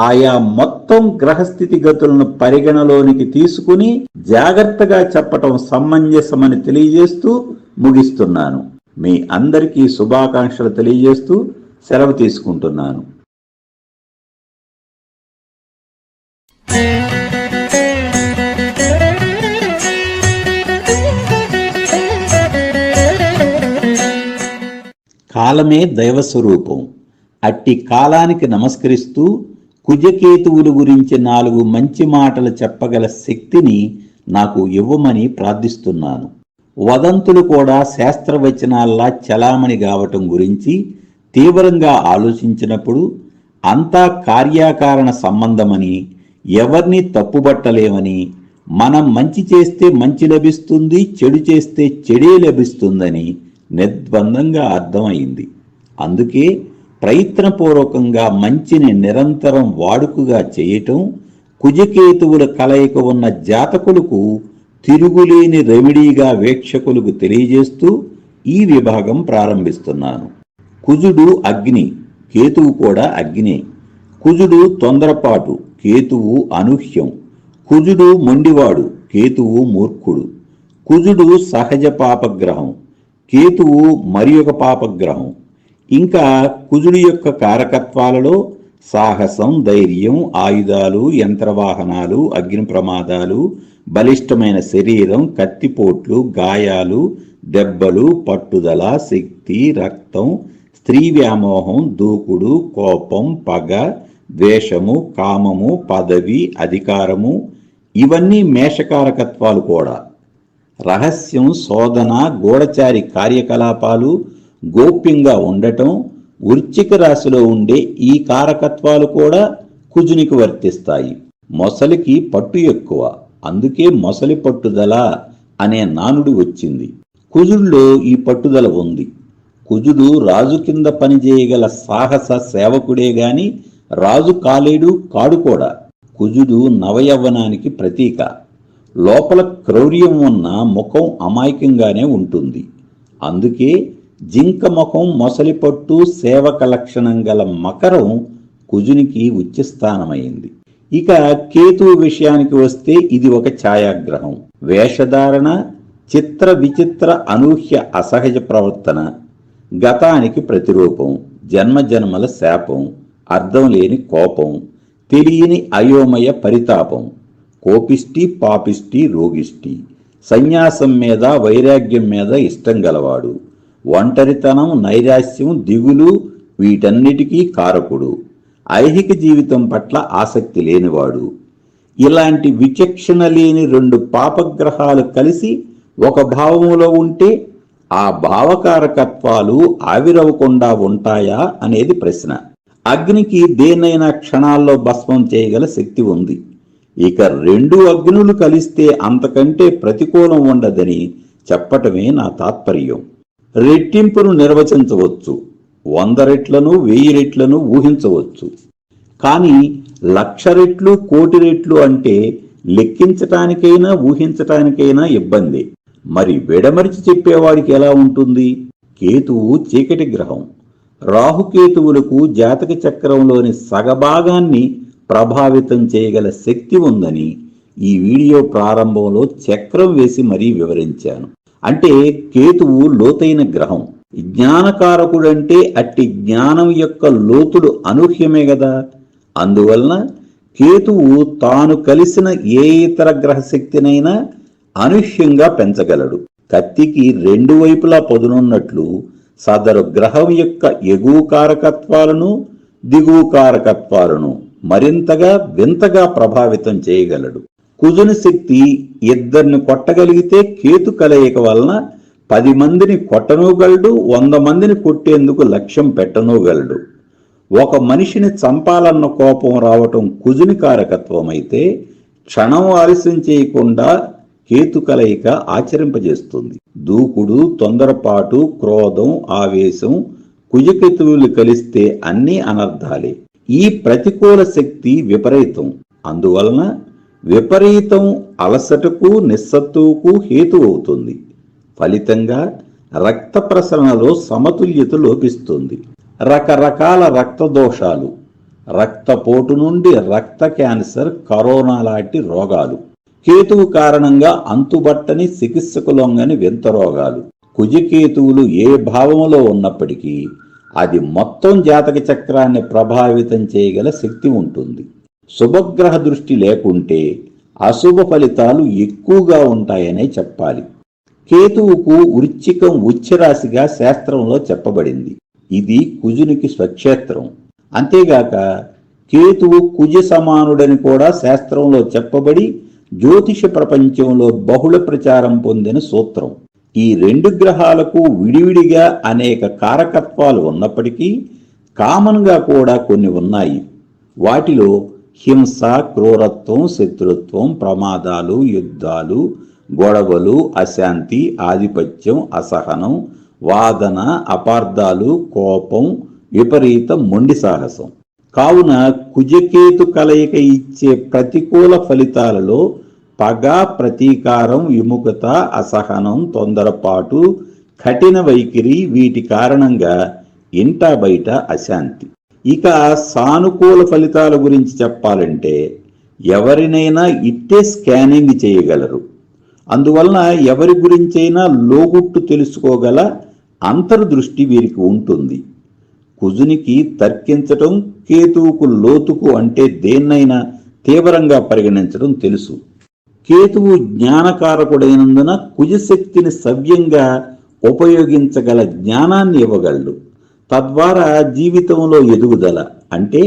ఆయా మొత్తం గ్రహస్థితిగతులను పరిగణలోనికి తీసుకుని జాగ్రత్తగా చెప్పటం సమంజసమని తెలియజేస్తూ ముగిస్తున్నాను. మీ అందరికీ శుభాకాంక్షలు తెలియజేస్తూ సెలవు తీసుకుంటున్నాను. కాలమే దైవస్వరూపం. అట్టి కాలానికి నమస్కరిస్తూ కుజకేతువుల గురించి 4 మంచి మాటలు చెప్పగల శక్తిని నాకు ఇవ్వమని ప్రార్థిస్తున్నాను. వదంతులు కూడా శాస్త్రవచనాల్లా చలామణి కావటం గురించి తీవ్రంగా ఆలోచించినప్పుడు అంతా కార్యాకారణ సంబంధమని, ఎవరిని తప్పుబట్టలేమని, మనం మంచి చేస్తే మంచి లభిస్తుంది, చెడు చేస్తే చెడే లభిస్తుందని నిర్ద్వందంగా అర్థమైంది. అందుకే ప్రయత్నపూర్వకంగా మంచిని నిరంతరం వాడుకగా చేయటం కుజకేతువుల కలయిక ఉన్న జాతకులకు తిరుగులేని రెమెడీగా వీక్షకులకు తెలియజేస్తూ ఈ విభాగం ప్రారంభిస్తున్నాను. కుజుడు అగ్ని, కేతువు కూడా అగ్నే. కుజుడు తొందరపాటు, కేతువు అనూహ్యం. కుజుడు మొండివాడు, కేతువు మూర్ఖుడు. కుజుడు సహజ పాపగ్రహం, కేతువు మరి ఒక పాపగ్రహం. ఇంకా కుజుడి యొక్క కారకత్వాలలో సాహసం, ధైర్యం, ఆయుధాలు, యంత్రవాహనాలు, అగ్ని ప్రమాదాలు, బలిష్టమైన శరీరం, కత్తిపోట్లు, గాయాలు, దెబ్బలు, పట్టుదల, శక్తి, రక్తం, స్త్రీ వ్యామోహం, దూకుడు, కోపం, పగ, ద్వేషము, కామము, పదవి, అధికారము, ఇవన్నీ మేషకారకత్వాలు కూడా. రహస్యం, శోధన, గూఢచారి కార్యకలాపాలు, గోప్యంగా ఉండటం, వృశ్చిక రాశిలో ఉండే ఈ కారకత్వాలు కూడా కుజునికి వర్తిస్తాయి. మొసలికి పట్టు ఎక్కువ, అందుకే మొసలి పట్టుదల అనే నానుడి వచ్చింది. కుజుడిలో ఈ పట్టుదల ఉంది. కుజుడు రాజు కింద పనిచేయగల సాహస సేవకుడే గాని రాజు కాలేడు, కాడు కూడా. కుజుడు నవయవ్వనానికి ప్రతీక. లోపల క్రౌర్యం ఉన్న ముఖం అమాయకంగానే ఉంటుంది. అందుకే జింక ముఖం, మొసలి పట్టు, సేవక లక్షణం గల మకరం కుజునికి ఉచ్చస్థానమైంది. ఇక కేతువు విషయానికి వస్తే ఇది ఒక ఛాయాగ్రహం. వేషధారణ, చిత్ర విచిత్ర అనూహ్య అసహజ ప్రవర్తన, గతానికి ప్రతిరూపం, జన్మజన్మల శాపం, అర్థం లేని కోపం, తెలియని అయోమయ పరితాపం, కోపిష్టి పాపిష్టి రోగిష్టి, సన్యాసం మీద వైరాగ్యం మీద ఇష్టం గలవాడు, ఒంటరితనం నైరాశ్యం దిగులు వీటన్నిటికీ కారకుడు, ఐహిక జీవితం పట్ల ఆసక్తి లేనివాడు. ఇలాంటి విచక్షణ లేని రెండు పాపగ్రహాలు కలిసి ఒక భావములో ఉంటే ఆ భావకారకత్వాలు ఆవిరవకుండా ఉంటాయా అనేది ప్రశ్న. అగ్నికి దేన్నైనా క్షణాల్లో భస్మం చేయగల శక్తి ఉంది. ఇక రెండు అగ్నులు కలిస్తే అంతకంటే ప్రతికూలం ఉండదని చెప్పటమే నా తాత్పర్యం. రెట్టింపును నిర్వచించవచ్చు, 100 రెట్లను 1000 రెట్లను ఊహించవచ్చు. కానీ 1,00,000 రెట్లు 1,00,00,000 రెట్లు అంటే లెక్కించటానికైనా ఊహించటానికైనా ఇబ్బంది. మరి విడమరిచి చెప్పేవాడికి ఎలా ఉంటుంది? కేతువు చీకటి గ్రహం. రాహుకేతువులకు జాతక చక్రంలోని సగభాగాన్ని ప్రభావితం చేయగల శక్తి ఉందని ఈ వీడియో ప్రారంభంలో చక్రం వేసి మరీ వివరించాను. అంటే కేతువు లోతైన గ్రహం. జ్ఞానకారకుడంటే అట్టి జ్ఞానం యొక్క లోతులు అనూహ్యమే గదా. అందువలన కేతువు తాను కలిసిన ఏ ఇతర గ్రహశక్తినైనా అనూహ్యంగా పెంచగలడు. కత్తికి 2 వైపులా పదునున్నట్లు సదరు గ్రహం యొక్క ఎగువ కారకత్వాలను దిగువ కారకత్వాలను మరింతగా వింతగా ప్రభావితం చేయగలడు. కుజుని శక్తి 2 కొట్టగలిగితే కేతు కలయిక వలన 10 మందిని కొట్టనూగలడు, 100 మందిని కొట్టేందుకు లక్ష్యం పెట్టనూగలడు. ఒక మనిషిని చంపాలన్న కోపం రావటం కుజుని కారకత్వమైతే క్షణం ఆలస్యం చేయకుండా కేతు కలయిక ఆచరింపజేస్తుంది. దూకుడు, తొందరపాటు, క్రోధం, ఆవేశం కుజకేతువులు కలిస్తే అన్నీ అనర్థాలే. ఈ ప్రతికూల శక్తి విపరీతం. అందువలన విపరీతం అలసటకు నిస్సత్తువుకు హేతు అవుతుంది. ఫలితంగా రక్త ప్రసరణలో సమతుల్యత లోపిస్తుంది. రకరకాల రక్త దోషాలు, రక్తపోటు నుండి రక్త క్యాన్సర్, కరోనా లాంటి రోగాలు, కేతువు కారణంగా అంతుబట్టని చికిత్సకు లొంగని వింత రోగాలు. కుజకేతువులు ఏ భావములో ఉన్నప్పటికీ అది మొత్తం జాతక చక్రాన్ని ప్రభావితం చేయగల శక్తి ఉంటుంది. శుభగ్రహ దృష్టి లేకుంటే అశుభ ఫలితాలు ఎక్కువగా ఉంటాయనే చెప్పాలి. కేతువుకు వృశ్చికం ఉచ్చరాశిగా శాస్త్రంలో చెప్పబడింది. ఇది కుజునికి స్వక్షేత్రం. అంతేగాక కేతువు కుజ సమానుడని కూడా శాస్త్రంలో చెప్పబడి జ్యోతిష ప్రపంచంలో బహుళ ప్రచారం పొందిన సూత్రం. ఈ 2 గ్రహాలకు విడివిడిగా అనేక కారకత్వాలు ఉన్నప్పటికీ కామన్గా కూడా కొన్ని ఉన్నాయి. వాటిలో హింస, క్రూరత్వం, శత్రుత్వం, ప్రమాదాలు, యుద్ధాలు, గొడవలు, అశాంతి, ఆధిపత్యం, అసహనం, వాదన, అపార్థాలు, కోపం, విపరీత మొండి సాహసం. కావున కుజకేతు కలయిక ఇచ్చే ప్రతికూల ఫలితాలలో పగ, ప్రతీకారం, విముఖత, అసహనం, తొందరపాటు, కఠిన వైఖరి, వీటి కారణంగా ఇంటా బయట అశాంతి. ఇక సానుకూల ఫలితాల గురించి చెప్పాలంటే ఎవరినైనా ఇట్టే స్కానింగ్ చేయగలరు. అందువలన ఎవరి గురించైనా లోగుట్టు తెలుసుకోగల అంతర్దృష్టి వీరికి ఉంటుంది. కుజునికి తర్కించటం, కేతువుకు లోతుకు అంటే దేన్నైనా తీవ్రంగా పరిగణించడం తెలుసు. కేతువు జ్ఞానకారకుడైనందున కుజశక్తిని సవ్యంగా ఉపయోగించగల జ్ఞానాన్ని ఇవ్వగలడు. తద్వారా జీవితంలో ఎదుగుదల అంటే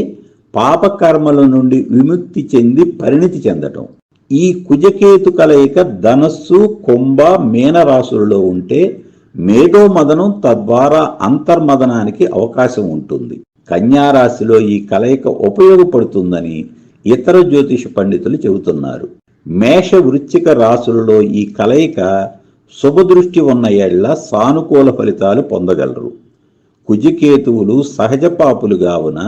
పాపకర్మల నుండి విముక్తి చెంది పరిణితి చెందటం. ఈ కుజకేతు కలయిక ధనస్సు, కుంభ, మీన రాశులలో ఉంటే మేధోమదనం, తద్వారా అంతర్మదనానికి అవకాశం ఉంటుంది. కన్యారాశిలో ఈ కలయిక ఉపయోగపడుతుందని ఇతర జ్యోతిష పండితులు చెబుతున్నారు. మేష, వృశ్చిక రాశులలో ఈ కలయిక శుభదృష్టి ఉన్న ఏళ్ల సానుకూల ఫలితాలు పొందగలరు. కుజకేతువులు సహజ పాపులు కావున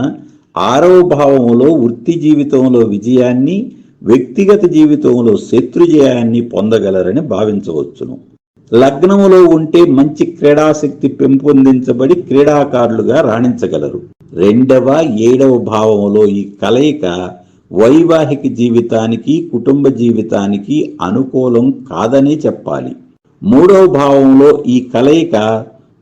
6వ భావములో వృత్తి జీవితంలో విజయాన్ని, వ్యక్తిగత జీవితంలో శత్రుజయాన్ని పొందగలరని భావించవచ్చును. లగ్నములో ఉంటే మంచి క్రీడాశక్తి పెంపొందించబడి క్రీడాకారులుగా రాణించగలరు. 2వ, 7వ భావములో ఈ కలయిక వైవాహిక జీవితానికి, కుటుంబ జీవితానికి అనుకూలం కాదనే చెప్పాలి. 3వ భావంలో ఈ కలయిక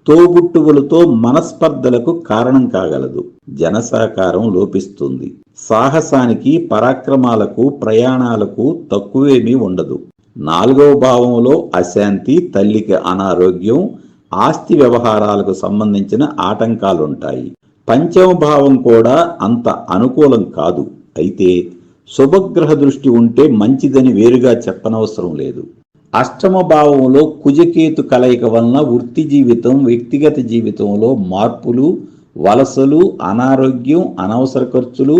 తోబుట్టువులతో మనస్పర్ధలకు కారణం కాగలదు. జనసహకారం లోపిస్తుంది. సాహసానికి, పరాక్రమాలకు, ప్రయాణాలకు తక్కువేమీ ఉండదు. 4వ భావంలో అశాంతి, తల్లికి అనారోగ్యం, ఆస్తి వ్యవహారాలకు సంబంధించిన ఆటంకాలుంటాయి. 5వ భావం కూడా అంత అనుకూలం కాదు. అయితే శుభగ్రహ దృష్టి ఉంటే మంచిదని వేరుగా చెప్పనవసరం లేదు. 8వ భావంలో కుజకేతు కలయిక వలన వృత్తి జీవితం, వ్యక్తిగత జీవితంలో మార్పులు, వలసలు, అనారోగ్యం, అనవసర ఖర్చులు,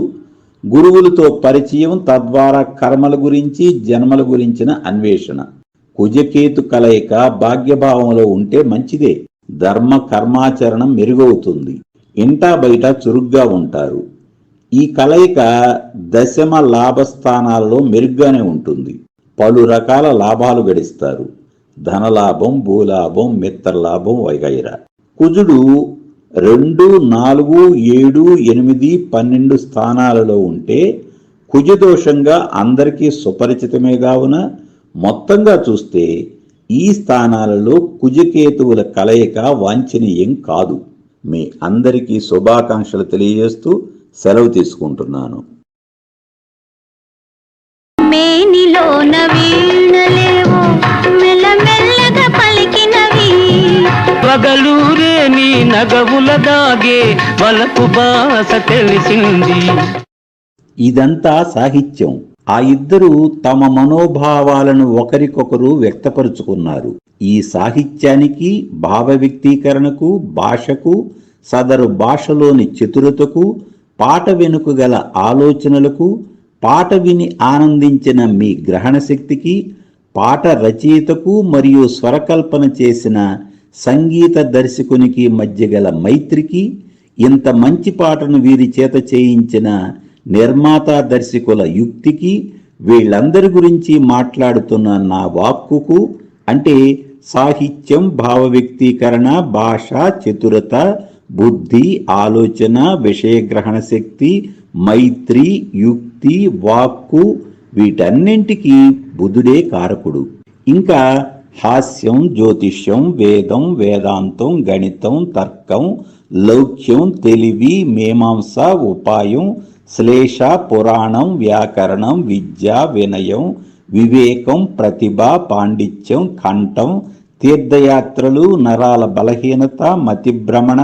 గురువులతో పరిచయం, తద్వారా కర్మల గురించి, జన్మల గురించిన అన్వేషణ. కుజకేతు కలయిక భాగ్యభావంలో ఉంటే మంచిదే. ధర్మ కర్మాచరణం మెరుగవుతుంది. ఇంటా బయట చురుగ్గా ఉంటారు. ఈ కలయిక దశమ లాభస్థానాలలో మెరుగ్గానే ఉంటుంది. పలు రకాల లాభాలు గడిస్తారు. ధనలాభం, భూలాభం, మిత్రలాభం వగైరా. కుజుడు 2, 4, 7, 8, 12 స్థానాలలో ఉంటే కుజదోషంగా అందరికీ సుపరిచితమే కావున మొత్తంగా చూస్తే ఈ స్థానాలలో కుజకేతువుల కలయిక వాంఛనీయం కాదు. మీ అందరికీ శుభాకాంక్షలు తెలియజేస్తూ సెలవు తీసుకుంటున్నాను. మేనిలోన వీణలేవో మెల్లమెల్లగా పలికినవి, పగలూరే నీ నగవుల దాగే వలపు బాస తెలిసింది. ఇదంతా సాహిత్యం. ఆ ఇద్దరు తమ మనోభావాలను ఒకరికొకరు వ్యక్తపరుచుకున్నారు. ఈ సాహిత్యానికి, భావ వ్యక్తీకరణకు, భాషకు, సదరు భాషలోని చతురతకు, పాట వెనుక గల ఆలోచనలకు, పాట విని ఆనందించిన మీ గ్రహణ శక్తికి, పాట రచయితకు మరియు స్వరకల్పన చేసిన సంగీత దర్శకునికి మధ్య గల మైత్రికి, ఇంత మంచి పాటను వీరి చేత చేయించిన నిర్మాత దర్శకుల యుక్తికి, వీళ్ళందరి గురించి మాట్లాడుతున్న నా వాక్కుకు, అంటే సాహిత్యం, భావ వ్యక్తీకరణ, భాష, చతురత, బుద్ధి, ఆలోచన, విషయగ్రహణ శక్తి, మైత్రి, యుక్తి, వాక్కు, వీటన్నింటికీ బుధుడే కారకుడు. ఇంకా హాస్యం, జ్యోతిష్యం, వేదం, వేదాంతం, గణితం, తర్కం, లౌక్యం, తెలివి, మీమాంస, ఉపాయం, శ్లేష, పురాణం, వ్యాకరణం, విద్య, వినయం, వివేకం, ప్రతిభ, పాండిత్యం, కంఠం, తీర్థయాత్రలు, నరాల బలహీనత, మతిభ్రమణ,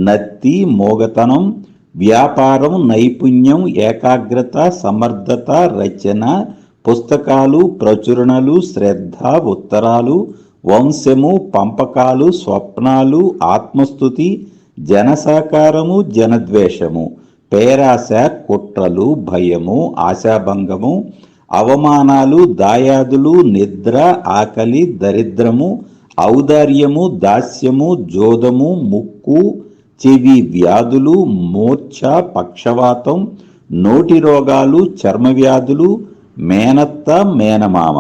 నత్తి, మోగతనం, వ్యాపారం, నైపుణ్యం, ఏకాగ్రత, సమర్థత, రచన, పుస్తకాలు, ప్రచురణలు, శ్రద్ధ, ఉత్తరాలు, వంశము, పంపకాలు, స్వప్నాలు, ఆత్మస్థుతి, జనసాకారము, జనద్వేషము, పేరాశ, కుట్రలు, భయము, ఆశాభంగము, అవమానాలు, దాయాదులు, నిద్ర, ఆకలి, దరిద్రము, ఔదార్యము, దాస్యము, జోదము, ముక్కు, చెవి వ్యాధులు, మూర్ఛ, పక్షవాతం, నోటి రోగాలు, చర్మ వ్యాధులు, మేనత్త, మేనమామ,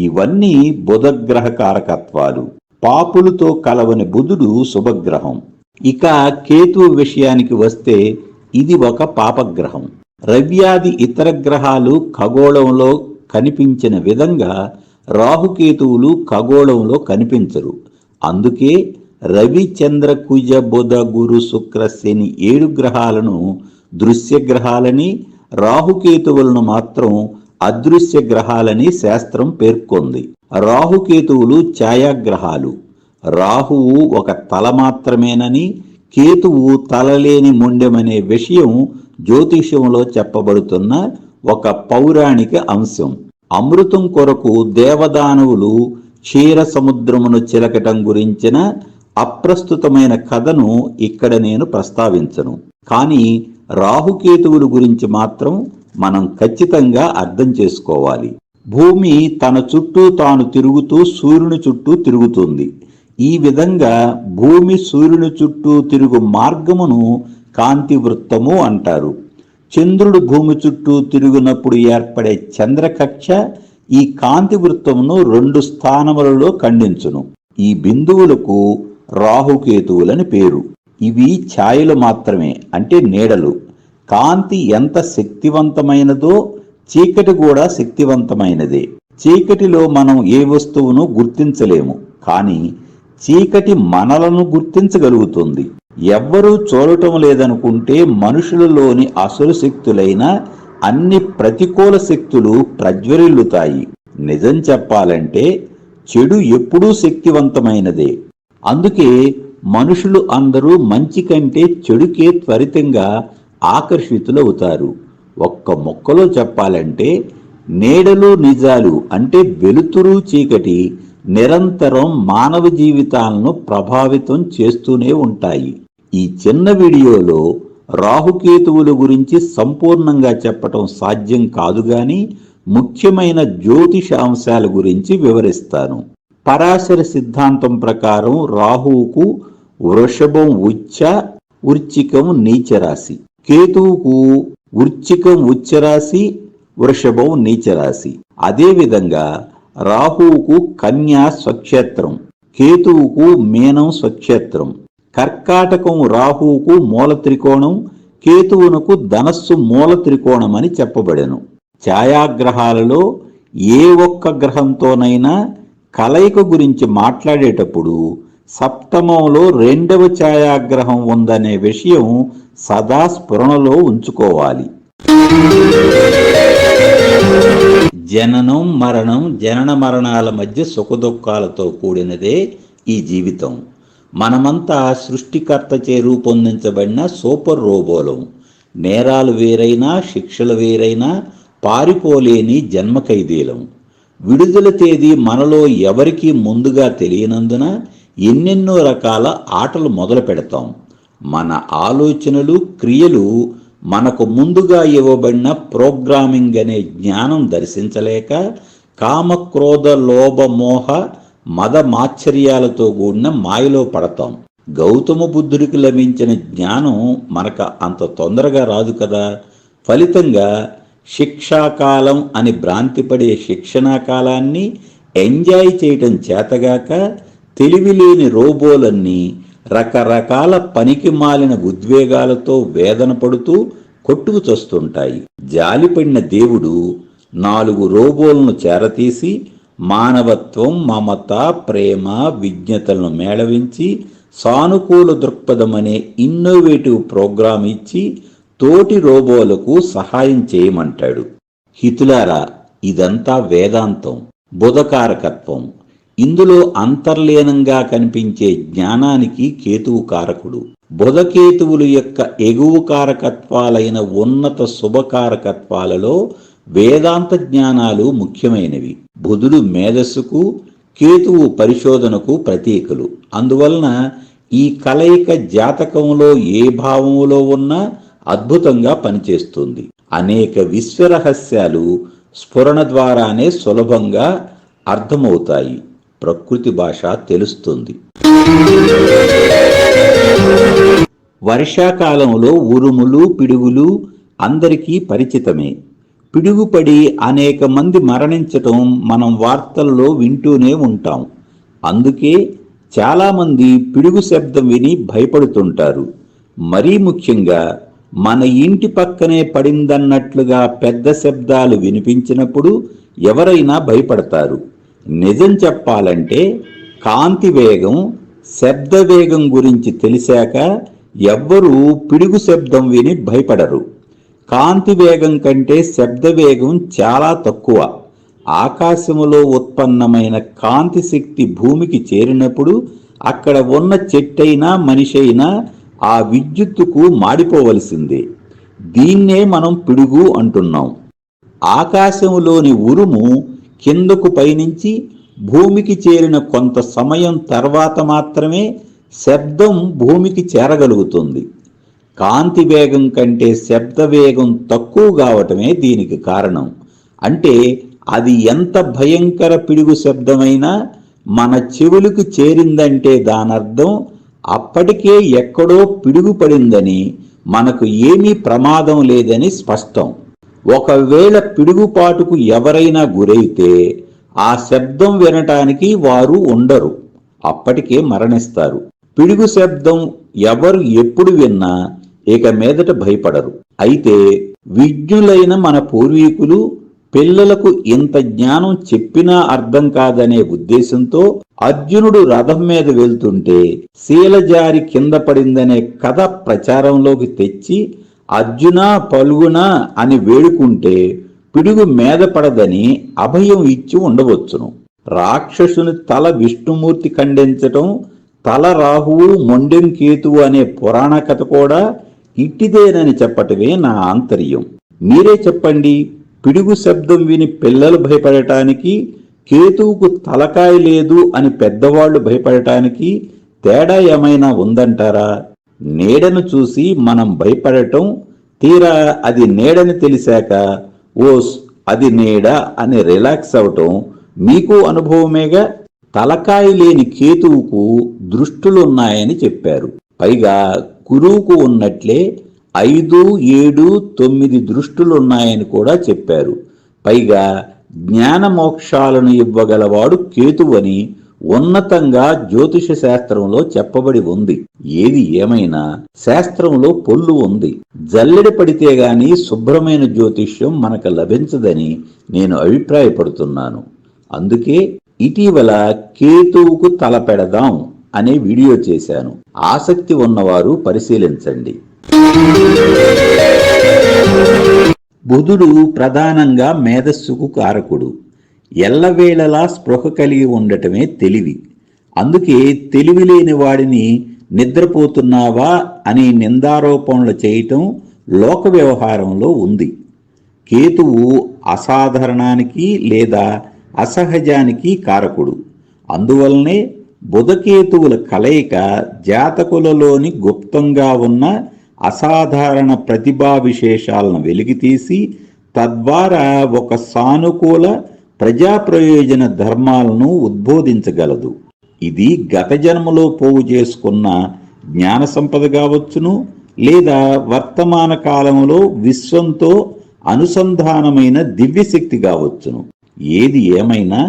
ఇవన్నీ బుధగ్రహ కారకత్వాలు. పాపులతో కలవని బుధుడు శుభగ్రహం. ఇక కేతువు విషయానికి వస్తే ఇది ఒక పాపగ్రహం. రవ్యాది ఇతర గ్రహాలు ఖగోళంలో కనిపించిన విధంగా రాహుకేతువులు ఖగోళంలో కనిపించరు. అందుకే రవి, చంద్ర, కుజ, బుధ, గురు, శుక్ర, శని 7 గ్రహాలను దృశ్య గ్రహాలని, రాహుకేతువులను మాత్రం అదృశ్య గ్రహాలని శాస్త్రం పేర్కొంది. రాహుకేతువులు ఛాయాగ్రహాలు. రాహువు ఒక తల మాత్రమేనని, కేతువు తలలేని మొండెమనే విషయం జ్యోతిష్యంలో చెప్పబడుతున్న ఒక పౌరాణిక అంశం. అమృతం కొరకు దేవదానవులు క్షీర సముద్రమును చిలకటం గురించిన అప్రస్తుతమైన కథను ఇక్కడ నేను ప్రస్తావించను. కానీ రాహుకేతువుల గురించి మాత్రం మనం ఖచ్చితంగా అర్థం చేసుకోవాలి. భూమి తన చుట్టూ తాను తిరుగుతూ సూర్యుని చుట్టూ తిరుగుతుంది. ఈ విధంగా భూమి సూర్యుని చుట్టూ తిరుగు మార్గమును కాంతి వృత్తము అంటారు. చంద్రుడు భూమి చుట్టూ తిరుగునప్పుడు ఏర్పడే చంద్రకక్ష ఈ కాంతి వృత్తమును 2 స్థానములలో ఖండించును. ఈ బిందువులకు రాహుకేతువులని పేరు. ఇవి ఛాయలు మాత్రమే, అంటే నీడలు. కాంతి ఎంత శక్తివంతమైనదో చీకటి కూడా శక్తివంతమైనదే. చీకటిలో మనం ఏ వస్తువును గుర్తించలేము, కానీ చీకటి మనలను గుర్తించగలుగుతుంది. ఎవ్వరూ చూడటం లేదనుకుంటే మనుషులలోని అసురు శక్తులైన అన్ని ప్రతికూల శక్తులు ప్రజ్వరిల్లుతాయి. నిజం చెప్పాలంటే చెడు ఎప్పుడూ శక్తివంతమైనదే. అందుకే మనుషులు అందరూ మంచి కంటే చెడుకే త్వరితంగా ఆకర్షితులవుతారు. ఒక్క ముక్కలో చెప్పాలంటే నీడలు నిజాలు అంటే వెలుతురు చీకటి నిరంతరం మానవ జీవితాలను ప్రభావితం చేస్తూనే ఉంటాయి. ఈ చిన్న వీడియోలో రాహుకేతువుల గురించి సంపూర్ణంగా చెప్పటం సాధ్యం కాదు గాని ముఖ్యమైన జ్యోతిష అంశాల గురించి వివరిస్తాను. పరాశర సిద్ధాంతం ప్రకారం రాహువుకు వృషభం ఉచ్చ, వృశ్చికం నీచరాశి, కేతువుకు వృశ్చికం ఉచ్చరాశి, వృషభం నీచరాశి. అదేవిధంగా రాహువుకు కన్యా స్వక్షేత్రం, కేతువుకు మీనం స్వక్షేత్రం, కర్కాటకం రాహువుకు మూల త్రికోణం, కేతువునకు ధనస్సు మూల త్రికోణం అని చెప్పబడెను. ఛాయాగ్రహాలలో ఏ ఒక్క గ్రహంతోనైనా కలయిక గురించి మాట్లాడేటప్పుడు సప్తమంలో రెండవ ఛాయాగ్రహం ఉందనే విషయం సదా స్ఫురణలో ఉంచుకోవాలి. జననం మరణం, జనన మరణాల మధ్య సుఖదుఖాలతో కూడినదే ఈ జీవితం. మనమంతా సృష్టికర్తచే రూపొందించబడిన సూపర్ రోబోలం. నేరాలు వేరైనా శిక్షలు వేరైనా పారిపోలేని జన్మ ఖైదీలం. విడుదల తేదీ మనలో ఎవరికీ ముందుగా తెలియనందున ఎన్నెన్నో రకాల ఆటలు మొదలు పెడతాం. మన ఆలోచనలు క్రియలు మనకు ముందుగా ఇవ్వబడిన ప్రోగ్రామింగ్ అనే జ్ఞానం దర్శించలేక కామక్రోధ లోభ మోహ మద మాత్సర్యాలతో కూడిన మాయలో పడతాం. గౌతమ బుద్ధుడికి లభించిన జ్ఞానం మనకు అంత తొందరగా రాదు కదా. ఫలితంగా శిక్షాకాలం అని భ్రాంతిపడే శిక్షణా కాలాన్ని ఎంజాయ్ చేయటం చేతగాక తెలివిలేని రోబోలన్నీ రకరకాల పనికి మాలిన ఉద్వేగాలతో వేదన పడుతూ కొట్టుకు చస్తుంటాయి. జాలిపడిన దేవుడు 4 రోబోలను చేరతీసి మానవత్వం, మమత, ప్రేమ, విజ్ఞతలను మేళవించి సానుకూల దృక్పథమనే ఇన్నోవేటివ్ ప్రోగ్రాం ఇచ్చి తోటి రోబోలకు సహాయం చేయమంటాడు. హితులారా, ఇదంతా వేదాంతం, బుధకారకత్వం. ఇందులో అంతర్లీనంగా కనిపించే జ్ఞానానికి కేతువు కారకుడు. బుధకేతువుల యొక్క ఎగువ కారకత్వాలైన ఉన్నత శుభకారకత్వాలలో వేదాంత జ్ఞానాలు ముఖ్యమైనవి. బుధుడు మేధస్సుకు, కేతువు పరిశోధనకు ప్రతీకలు. అందువలన ఈ కలయిక జాతకంలో ఏ భావములో ఉన్నా అద్భుతంగా పనిచేస్తుంది. అనేక విశ్వరహస్యాలు స్ఫురణ ద్వారానే సులభంగా అర్థమవుతాయి. ప్రకృతి భాష తెలుస్తుంది. వర్షాకాలంలో ఉరుములు, పిడుగులు అందరికీ పరిచితమే. పిడుగుపడి అనేక మంది మరణించటం మనం వార్తల్లో వింటూనే ఉంటాం. అందుకే చాలామంది పిడుగు శబ్దం విని భయపడుతుంటారు. మరీ ముఖ్యంగా మన ఇంటి పక్కనే పడిందన్నట్లుగా పెద్ద శబ్దాలు వినిపించినప్పుడు ఎవరైనా భయపడతారు. నిజం చెప్పాలంటే కాంతి వేగం, శబ్ద వేగం గురించి తెలిసాక ఎవ్వరూ పిడుగు శబ్దం విని భయపడరు. కాంతి వేగం కంటే శబ్ద వేగం చాలా తక్కువ. ఆకాశములో ఉత్పన్నమైన కాంతి శక్తి భూమికి చేరినప్పుడు అక్కడ ఉన్న చెట్టైనా మనిషైనా ఆ విద్యుత్తుకు మాడిపోవలసిందే. దీన్నే మనం పిడుగు అంటున్నాం. ఆకాశంలోని ఉరుము కిందకు పయనించి భూమికి చేరిన కొంత సమయం తర్వాత మాత్రమే శబ్దం భూమికి చేరగలుగుతుంది. కాంతి వేగం కంటే శబ్ద వేగం తక్కువ కావటమే దీనికి కారణం. అంటే అది ఎంత భయంకర పిడుగు శబ్దమైనా మన చెవులకు చేరిందంటే దానర్థం అప్పటికే ఎక్కడో పిడుగు పడిందని, మనకు ఏమీ ప్రమాదం లేదని స్పష్టం. ఒకవేళ పిడుగుపాటుకు ఎవరైనా గురైతే ఆ శబ్దం వినటానికి వారు ఉండరు, అప్పటికే మరణిస్తారు. పిడుగు శబ్దం ఎవరు ఎప్పుడు విన్నా ఇక మీదట భయపడరు. అయితే విజ్ఞులైన మన పూర్వీకులు పిల్లలకు ఇంత జ్ఞానం చెప్పినా అర్థం కాదనే ఉద్దేశంతో అర్జునుడు రథం మీద వెళ్తుంటే శీలజారి కింద పడిందనే కథ ప్రచారంలోకి తెచ్చి అర్జున పలుగున అని వేడుకుంటే పిడుగు మీద పడదని అభయం ఇచ్చి ఉండవచ్చును. రాక్షసుని తల విష్ణుమూర్తి ఖండించటం, తల రాహువు మొండెం కేతువు అనే పురాణ కథ కూడా ఇట్టిదేనని చెప్పటమే నా ఆంతర్యం. మీరే చెప్పండి, పిడుగు శబ్దం విని పిల్లలు భయపడటానికి, కేతువుకు తలకాయ లేదు అని పెద్దవాళ్లు భయపడటానికి తేడా ఏమైనా ఉందంటారా? నీడను చూసి మనం భయపడటం, తీరా అది నీడని తెలిసాక ఓస్ అది నీడ అని రిలాక్స్ అవటం మీకు అనుభవమేగా. తలకాయ లేని కేతువుకు దృష్టులున్నాయని చెప్పారు. పైగా గురువుకు ఉన్నట్లే 5, 7, 9 దృష్టులున్నాయని కూడా చెప్పారు. పైగా జ్ఞాన మోక్షాలను ఇవ్వగలవాడు కేతువని ఉన్నతంగా జ్యోతిష శాస్త్రంలో చెప్పబడి ఉంది. ఏది ఏమైనా శాస్త్రంలో పొల్లు ఉంది. జల్లెడ పడితే గాని శుభ్రమైన జ్యోతిష్యం మనకు లభించదని నేను అభిప్రాయపడుతున్నాను. అందుకే ఇటీవల కేతువుకు తల పెడదాం అనే వీడియో చేశాను. ఆసక్తి ఉన్నవారు పరిశీలించండి. బుధుడు ప్రధానంగా మేధస్సుకు కారకుడు. ఎల్లవేళలా స్పృహ కలిగి ఉండటమే తెలివి. అందుకే తెలివి లేని వాడిని నిద్రపోతున్నావా అని నిందారోపణలు చేయటం లోక వ్యవహారంలో ఉంది. కేతువు అసాధారణానికి లేదా అసహజానికి కారకుడు. అందువల్లనే బుధకేతువుల కలయిక జాతకులలోని గుప్తంగా ఉన్న అసాధారణ ప్రతిభా విశేషాలను వెలికితీసి తద్వారా ఒక సానుకూల ప్రజా ప్రయోజన ధర్మాలను ఉద్బోధించగలదు. ఇది గత జన్మలో పోగు చేసుకున్న జ్ఞాన సంపద కావచ్చును, లేదా వర్తమాన కాలంలో విశ్వంతో అనుసంధానమైన దివ్యశక్తి కావచ్చును. ఏది ఏమైనా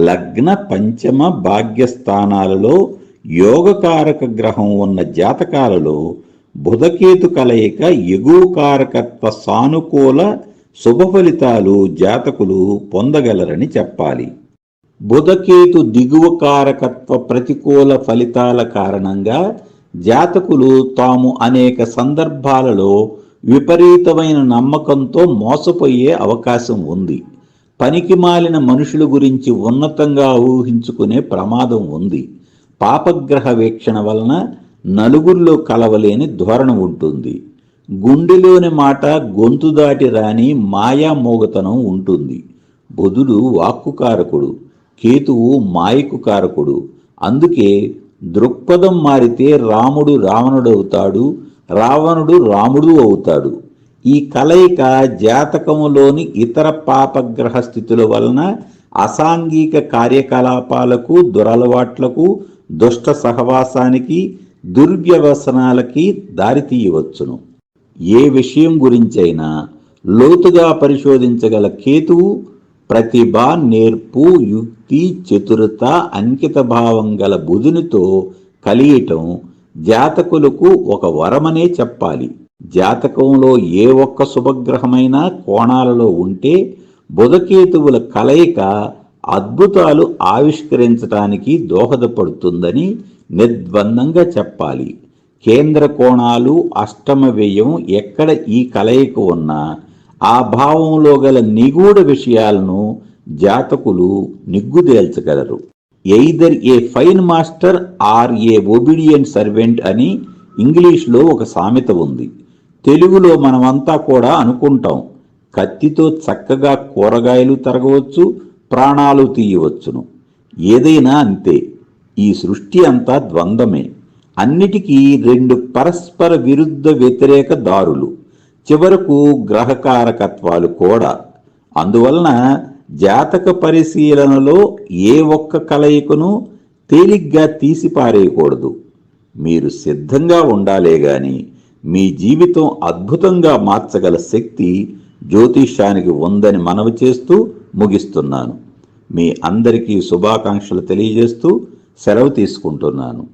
లగ్న, పంచమ, భాగ్యస్థానాలలో యోగకారక గ్రహం ఉన్న జాతకాలలో బుధకేతు కలయిక ఎగువకారకత్వ సానుకూల శుభ ఫలితాలు జాతకులు పొందగలరని చెప్పాలి. బుధకేతు దిగువ కారకత్వ ప్రతికూల ఫలితాల కారణంగా జాతకులు తాము అనేక సందర్భాలలో విపరీతమైన నమ్మకంతో మోసపోయే అవకాశం ఉంది. పనికిమాలిన మనుషుల గురించి ఉన్నతంగా ఊహించుకునే ప్రమాదం ఉంది. పాపగ్రహ వీక్షణ వలన నలుగురిలో కలవలేని ధోరణ ఉంటుంది. గుండెలోని మాట గొంతు దాటి రాని మాయా మోగతనం ఉంటుంది. బుధుడు వాక్కుకారకుడు, కేతువు మాయకు కారకుడు. అందుకే దృక్పథం మారితే రాముడు రావణుడవుతాడు, రావణుడు రాముడు అవుతాడు. ఈ కలయిక జాతకములోని ఇతర పాపగ్రహ స్థితుల వలన అసాంఘిక కార్యకలాపాలకు, దురలవాట్లకు, దుష్ట సహవాసానికి, దుర్వ్యవసనాలకి దారితీయవచ్చును. ఏ విషయం గురించైనా లోతుగా పరిశోధించగల కేతువు ప్రతిభ, నేర్పు, యుక్తి, చతురత, అంకిత భావం గల బుధునితో కలియటం జాతకులకు ఒక వరమనే చెప్పాలి. జాతకంలో ఏ ఒక్క శుభగ్రహమైనా కోణాలలో ఉంటే బుధకేతువుల కలయిక అద్భుతాలు ఆవిష్కరించడానికి దోహదపడుతుందని నిర్ద్వందంగా చెప్పాలి. కేంద్ర కోణాలు, అష్టమ వ్యయం ఎక్కడ ఈ కలయిక ఉన్నా ఆ భావంలో గల నిగూఢ విషయాలను జాతకులు నిగ్గుదేల్చగలరు. Either a fine master or a obedient servant అని ఇంగ్లీష్లో ఒక సామెత ఉంది. తెలుగులో మనమంతా కూడా అనుకుంటాం, కత్తితో చక్కగా కూరగాయలు తరగవచ్చు, ప్రాణాలు తీయవచ్చును. ఏదైనా అంతే. ఈ సృష్టి అంతా ద్వంద్వమే. అన్నిటికీ రెండు పరస్పర విరుద్ధ వ్యతిరేక దారులు, చివరకు గ్రహకారకత్వాలు కూడా. అందువలన జాతక పరిశీలనలో ఏ ఒక్క కలయికను తేలిగ్గా తీసిపారేయకూడదు. మీరు సిద్ధంగా ఉండాలే గాని మీ జీవితం అద్భుతంగా మార్చగల శక్తి జ్యోతిష్యానికి ఉందని మనవి చేస్తూ ముగిస్తున్నాను. మీ అందరికీ శుభాకాంక్షలు తెలియజేస్తూ సెలవు తీసుకుంటున్నాను.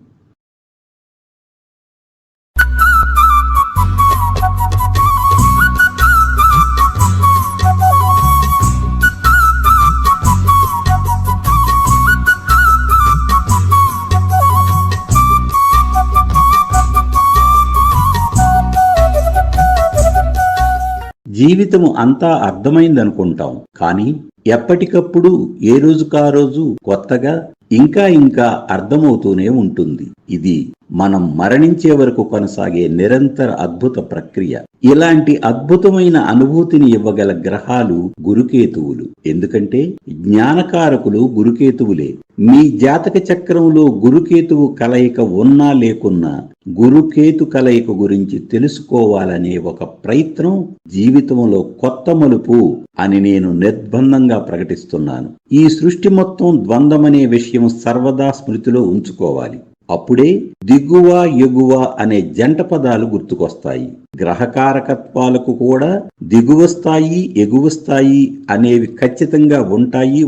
జీవితము అంతా అర్థమైందనుకుంటాం, కానీ ఎప్పటికప్పుడు ఏ రోజుకా రోజు కొత్తగా ఇంకా ఇంకా అర్థమవుతూనే ఉంటుంది. ఇది మనం మరణించే వరకు కొనసాగే నిరంతర అద్భుత ప్రక్రియ. ఇలాంటి అద్భుతమైన అనుభూతిని ఇవ్వగల గ్రహాలు గురుకేతువులు. ఎందుకంటే జ్ఞానకారకులు గురుకేతువులే. మీ జాతక చక్రంలో గురుకేతువు కలయిక ఉన్నా లేకున్నా గురుకేతు కలయిక గురించి తెలుసుకోవాలనే ఒక ప్రయత్నం జీవితంలో కొత్త మలుపు అని నేను నిర్బంధంగా ప్రకటిస్తున్నాను. ఈ సృష్టి మొత్తం ద్వంద్వమనే విషయం సర్వదా స్మృతిలో ఉంచుకోవాలి. అప్పుడే దిగువ ఎగువ అనే జంట పదాలు గుర్తుకొస్తాయి. గ్రహకారకత్వాలకు కూడా దిగువ స్థాయి ఎగువ స్థాయి అనేవి ఖచ్చితంగా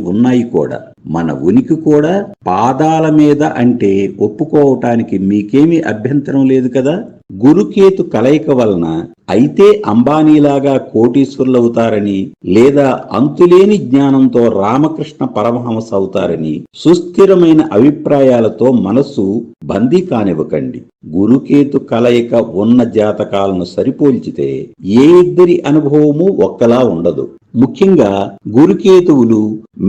ఉన్నాయి కూడా. మన ఉనికి కూడా పాదాల మీద అంటే ఒప్పుకోవటానికి మీకేమీ అభ్యంతరం లేదు కదా. గురుకేతు కలయిక వలన అయితే అంబానీలాగా కోటీశ్వరులవుతారని లేదా అంతులేని జ్ఞానంతో రామకృష్ణ పరమహంస అవుతారని సుస్థిరమైన అభిప్రాయాలతో మనస్సు బందీ కానివ్వకండి. గురుకేతు కలయిక ఉన్న జాతకాలను సరిపోల్చితే ఏ ఇద్దరి అనుభవము ఒక్కలా ఉండదు. ముఖ్యంగా గురుకేతువులు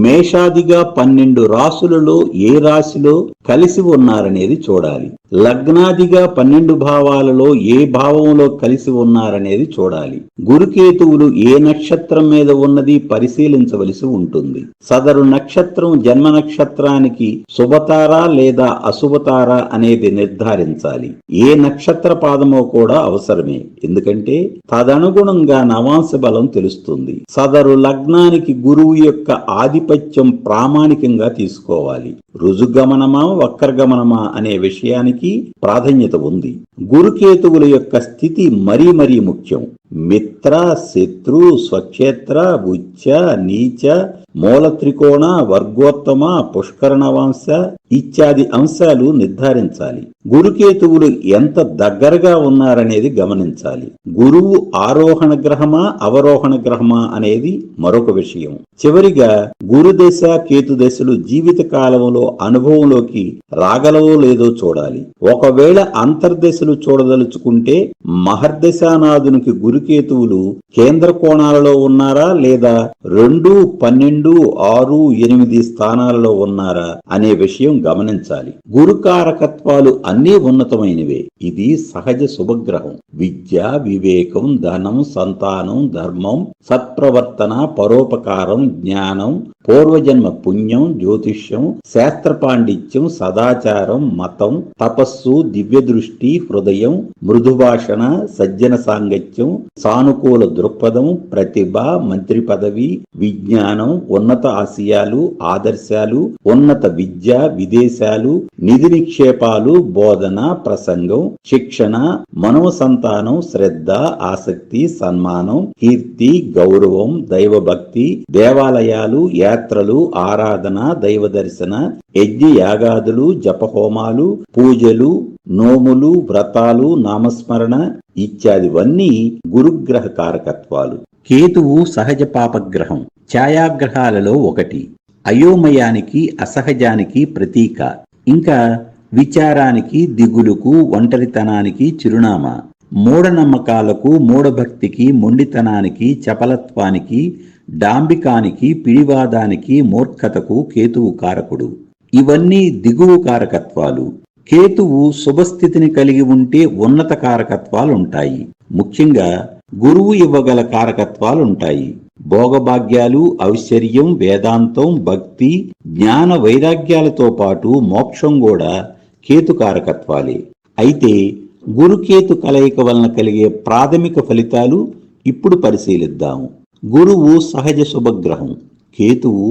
మేషాదిగా 12 రాసులలో ఏ రాశిలో కలిసి ఉన్నారనేది చూడాలి. లగ్నాదిగా 12 భావాలలో ఏ భావంలో కలిసి ఉన్నారనేది చూడాలి. గురుకేతువులు ఏ నక్షత్రం మీద ఉన్నది పరిశీలించవలసి ఉంటుంది. సదరు నక్షత్రం జన్మ నక్షత్రానికి శుభతారా లేదా అశుభతారా అనేది నిర్ధారించాలి. ఏ నక్షత్ర పాదమో కూడా అవసరమే, ఎందుకంటే తదనుగుణంగా నవాంశ బలం తెలుస్తుంది. సదరు లగ్నానికి గురువు యొక్క ఆధిపత్యం ప్రామాణికంగా తీసుకోవాలి. రుజుగమనమా వక్రగమనమా అనే విషయానికి ప్రాధాన్యత ఉంది. గురుకేతువుల యొక్క స్థితి మరీ మరీ ముఖ్యం. మిత్ర, శత్రు, స్వక్షేత్ర, ఉచ్చ, నీచ, మూల త్రికోణ, వర్గోత్తమ, పుష్కరణవాంశ ఇత్యాది అంశాలు నిర్ధారించాలి. గురుకేతువులు ఎంత దగ్గరగా ఉన్నారనేది గమనించాలి. గురువు ఆరోహణ గ్రహమా అవరోహణ గ్రహమా అనేది మరొక విషయం. చివరిగా గురుదశ కేతుదశలు జీవిత కాలంలో అనుభవంలోకి రాగలవో లేదో చూడాలి. ఒకవేళ అంతర్దశలు చూడదలుచుకుంటే మహర్దశానాథునికి గురుకేతువులు కేంద్ర కోణాలలో ఉన్నారా లేదా 2, 12, 6, 8 స్థానాలలో ఉన్నారా అనే విషయం గమనించాలి. గురుకారకత్వాలు అన్నీ ఉన్నతమైనవే. ఇది సహజ శుభగ్రహం. విద్య, వివేకం, ధనం, సంతానం, ధర్మం, సత్ప్రవర్తన, పరోపకారం, జ్ఞానం, పూర్వజన్మ పుణ్యం, జ్యోతిష్యం, శాస్త్ర పాండిత్యం, సదాచారం, మతం, తపస్సు, దివ్య దృష్టి, హృదయం, మృదుభాషణ, సజ్జన సాంగత్యం, సానుకూల దృక్పథం, ప్రతిభ, మంత్రి పదవి, విజ్ఞానం, ఉన్నత ఆశయాలు, ఆదర్శాలు, ఉన్నత విద్య, విదేశాలు, నిధి నిక్షేపాలు, బోధన, ప్రసంగం, శిక్షణ, మనోసంతానం, శ్రద్ధ, ఆసక్తి, సన్మానం, కీర్తి, గౌరవం, దైవభక్తి, దేవాలయాలు, యాత్రలు, ఆరాధన, దైవ దర్శన, యజ్ఞ యాగాదులు, జపహోమాలు, పూజలు, నోములు, వ్రతాలు, నామస్మరణ ఇత్యాదివన్నీ గురుగ్రహ కారకత్వాలు. కేతువు సహజ పాపగ్రహం, ఛాయాగ్రహాలలో ఒకటి. అయోమయానికి, అసహజానికి ప్రతీక. ఇంకా విచారానికి, దిగులుకు, ఒంటరితనానికి చిరునామా. మూఢనమ్మకాలకు, మూఢభక్తికి, మొండితనానికి, చపలత్వానికి, డాంబికానికి, పిడివాదానికి, మూర్ఖతకు కేతువు కారకుడు. ఇవన్నీ దిగువు కారకత్వాలు. కేతువు శుభస్థితిని కలిగి ఉంటే ఉన్నత కారకత్వాలుంటాయి. ముఖ్యంగా గురువు ఇవ్వగల కారకత్వాలుంటాయి. భోగభాగ్యాలు, ఐశ్వర్యం, వేదాంతం, భక్తి, జ్ఞాన వైరాగ్యాలతో పాటు మోక్షం కూడా కేతు కారకత్వాలే. అయితే గురుకేతు కలయిక వలన కలిగే ప్రాథమిక ఫలితాలు ఇప్పుడు పరిశీలిద్దాము. గురువు సహజ శుభగ్రహం, కేతువు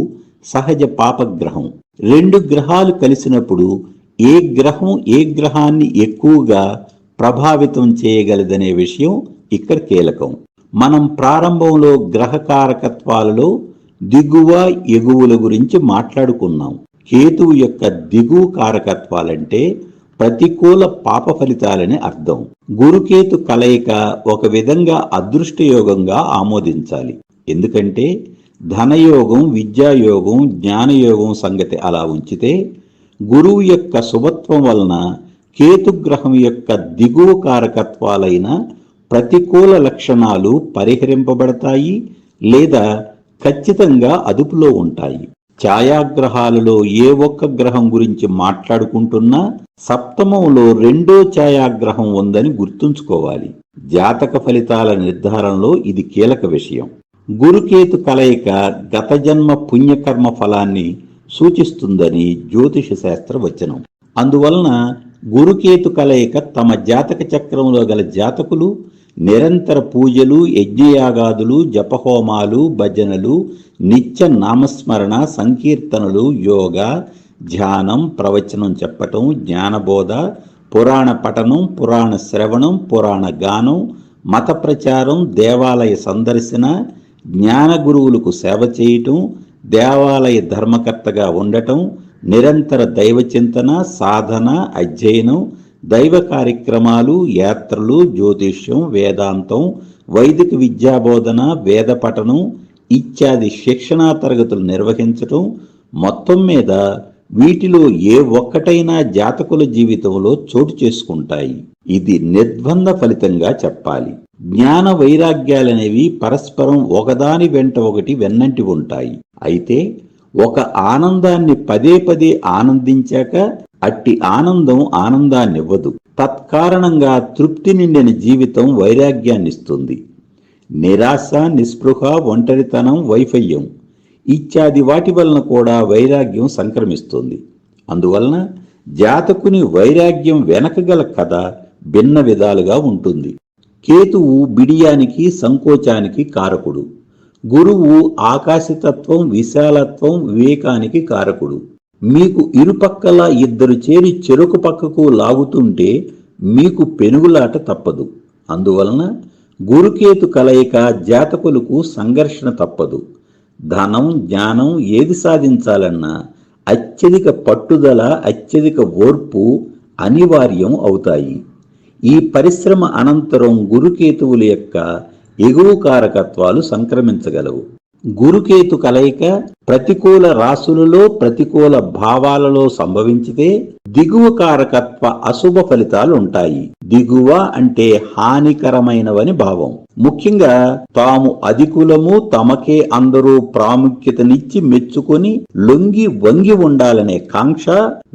సహజ పాపగ్రహం. 2 గ్రహాలు కలిసినప్పుడు ఏ గ్రహం ఏ గ్రహాన్ని ఎక్కువగా ప్రభావితం చేయగలదనే విషయం ఇక్కడ కీలకం. మనం ప్రారంభంలో గ్రహకారకత్వాలలో దిగువ ఎగువుల గురించి మాట్లాడుకున్నాం. కేతువు యొక్క దిగువ కారకత్వాలంటే ప్రతికూల పాప ఫలితాలని అర్థం. గురుకేతు కలయిక ఒక విధంగా అదృష్టయోగంగా ఆమోదించాలి. ఎందుకంటే ధనయోగం, విద్యాయోగం, జ్ఞానయోగం సంగతి అలా ఉంచితే గురువు యొక్క శుభత్వం వలన కేతుగ్రహం యొక్క దిగువ కారకత్వాలైన ప్రతికూల లక్షణాలు పరిహరింపబడతాయి లేదా ఖచ్చితంగా అదుపులో ఉంటాయి. ఛాయాగ్రహాలలో ఏ ఒక్క గ్రహం గురించి మాట్లాడుకుంటున్నా సప్తమంలో రెండో ఛాయాగ్రహం ఉందని గుర్తుంచుకోవాలి. జాతక ఫలితాల నిర్ధారణలో ఇది కీలక విషయం. గురుకేతు కలయిక గత జన్మ పుణ్యకర్మ ఫలాన్ని సూచిస్తుందని జ్యోతిష శాస్త్ర వచనం. అందువలన గురుకేతు కలయిక తమ జాతక చక్రంలో గల జాతకులు నిరంతర పూజలు, యజ్ఞయాగాదులు, జపహోమాలు, భజనలు, నిత్య నామస్మరణ, సంకీర్తనలు, యోగా, ధ్యానం, ప్రవచనం చెప్పటం, జ్ఞానబోధ, పురాణ పఠనం, పురాణ శ్రవణం, పురాణ గానం, మత ప్రచారం, దేవాలయ సందర్శన, జ్ఞాన గురువులకు సేవ చేయటం, దేవాలయ ధర్మకర్తగా ఉండటం, నిరంతర దైవ చింతన, సాధన, అధ్యయనం, దైవ కార్యక్రమాలు, యాత్రలు, జ్యోతిష్యం, వేదాంతం, వైదిక విద్యాబోధన, వేద పఠనం ఇత్యాది శిక్షణా తరగతులు నిర్వహించటం, మొత్తం మీద వీటిలో ఏ ఒక్కటైనా జాతకుల జీవితంలో చోటు చేసుకుంటాయి. ఇది నిర్బంధ ఫలితంగా చెప్పాలి. జ్ఞాన వైరాగ్యాలనేవి పరస్పరం ఒకదాని వెంట ఒకటి వెన్నంటి ఉంటాయి. అయితే ఒక ఆనందాన్ని పదే పదే ఆనందించాక అట్టి ఆనందం ఆనందాన్నివ్వదు. తత్కారణంగా తృప్తి నిండిన జీవితం వైరాగ్యాన్నిస్తుంది. నిరాశ, నిస్పృహ, ఒంటరితనం, వైఫల్యం ఇత్యాది వాటి వలన కూడా వైరాగ్యం సంక్రమిస్తుంది. అందువలన జాతకుని వైరాగ్యం వెనకగల కథ భిన్న విధాలుగా ఉంటుంది. కేతువు బిడియానికి, సంకోచానికి కారకుడు. గురువు ఆకాశతత్వం, విశాలత్వం, వివేకానికి కారకుడు. మీకు ఇరుపక్కల ఇద్దరు చేరి చెరుకు పక్కకు లాగుతుంటే మీకు పెనుగులాట తప్పదు. అందువలన గురుకేతు కలయిక జాతకులకు సంఘర్షణ తప్పదు. ధనం, జ్ఞానం ఏది సాధించాలన్నా అత్యధిక పట్టుదల, అత్యధిక ఓర్పు అనివార్యం అవుతాయి. ఈ పరిశ్రమ అనంతరం గురుకేతువుల యొక్క ఎగువ కారకత్వాలు సంక్రమించగలవు. గురుకేతు కలయిక ప్రతికూల రాశులలో, ప్రతికూల భావాలలో సంభవించితే దిగువ కారకత్వ అశుభ ఫలితాలు ఉంటాయి. దిగువ అంటే హానికరమైనవని భావం. ముఖ్యంగా తాము అధికులము, తమకే అందరూ ప్రాముఖ్యతనిచ్చి మెచ్చుకొని లొంగి వంగి ఉండాలనే కాంక్ష,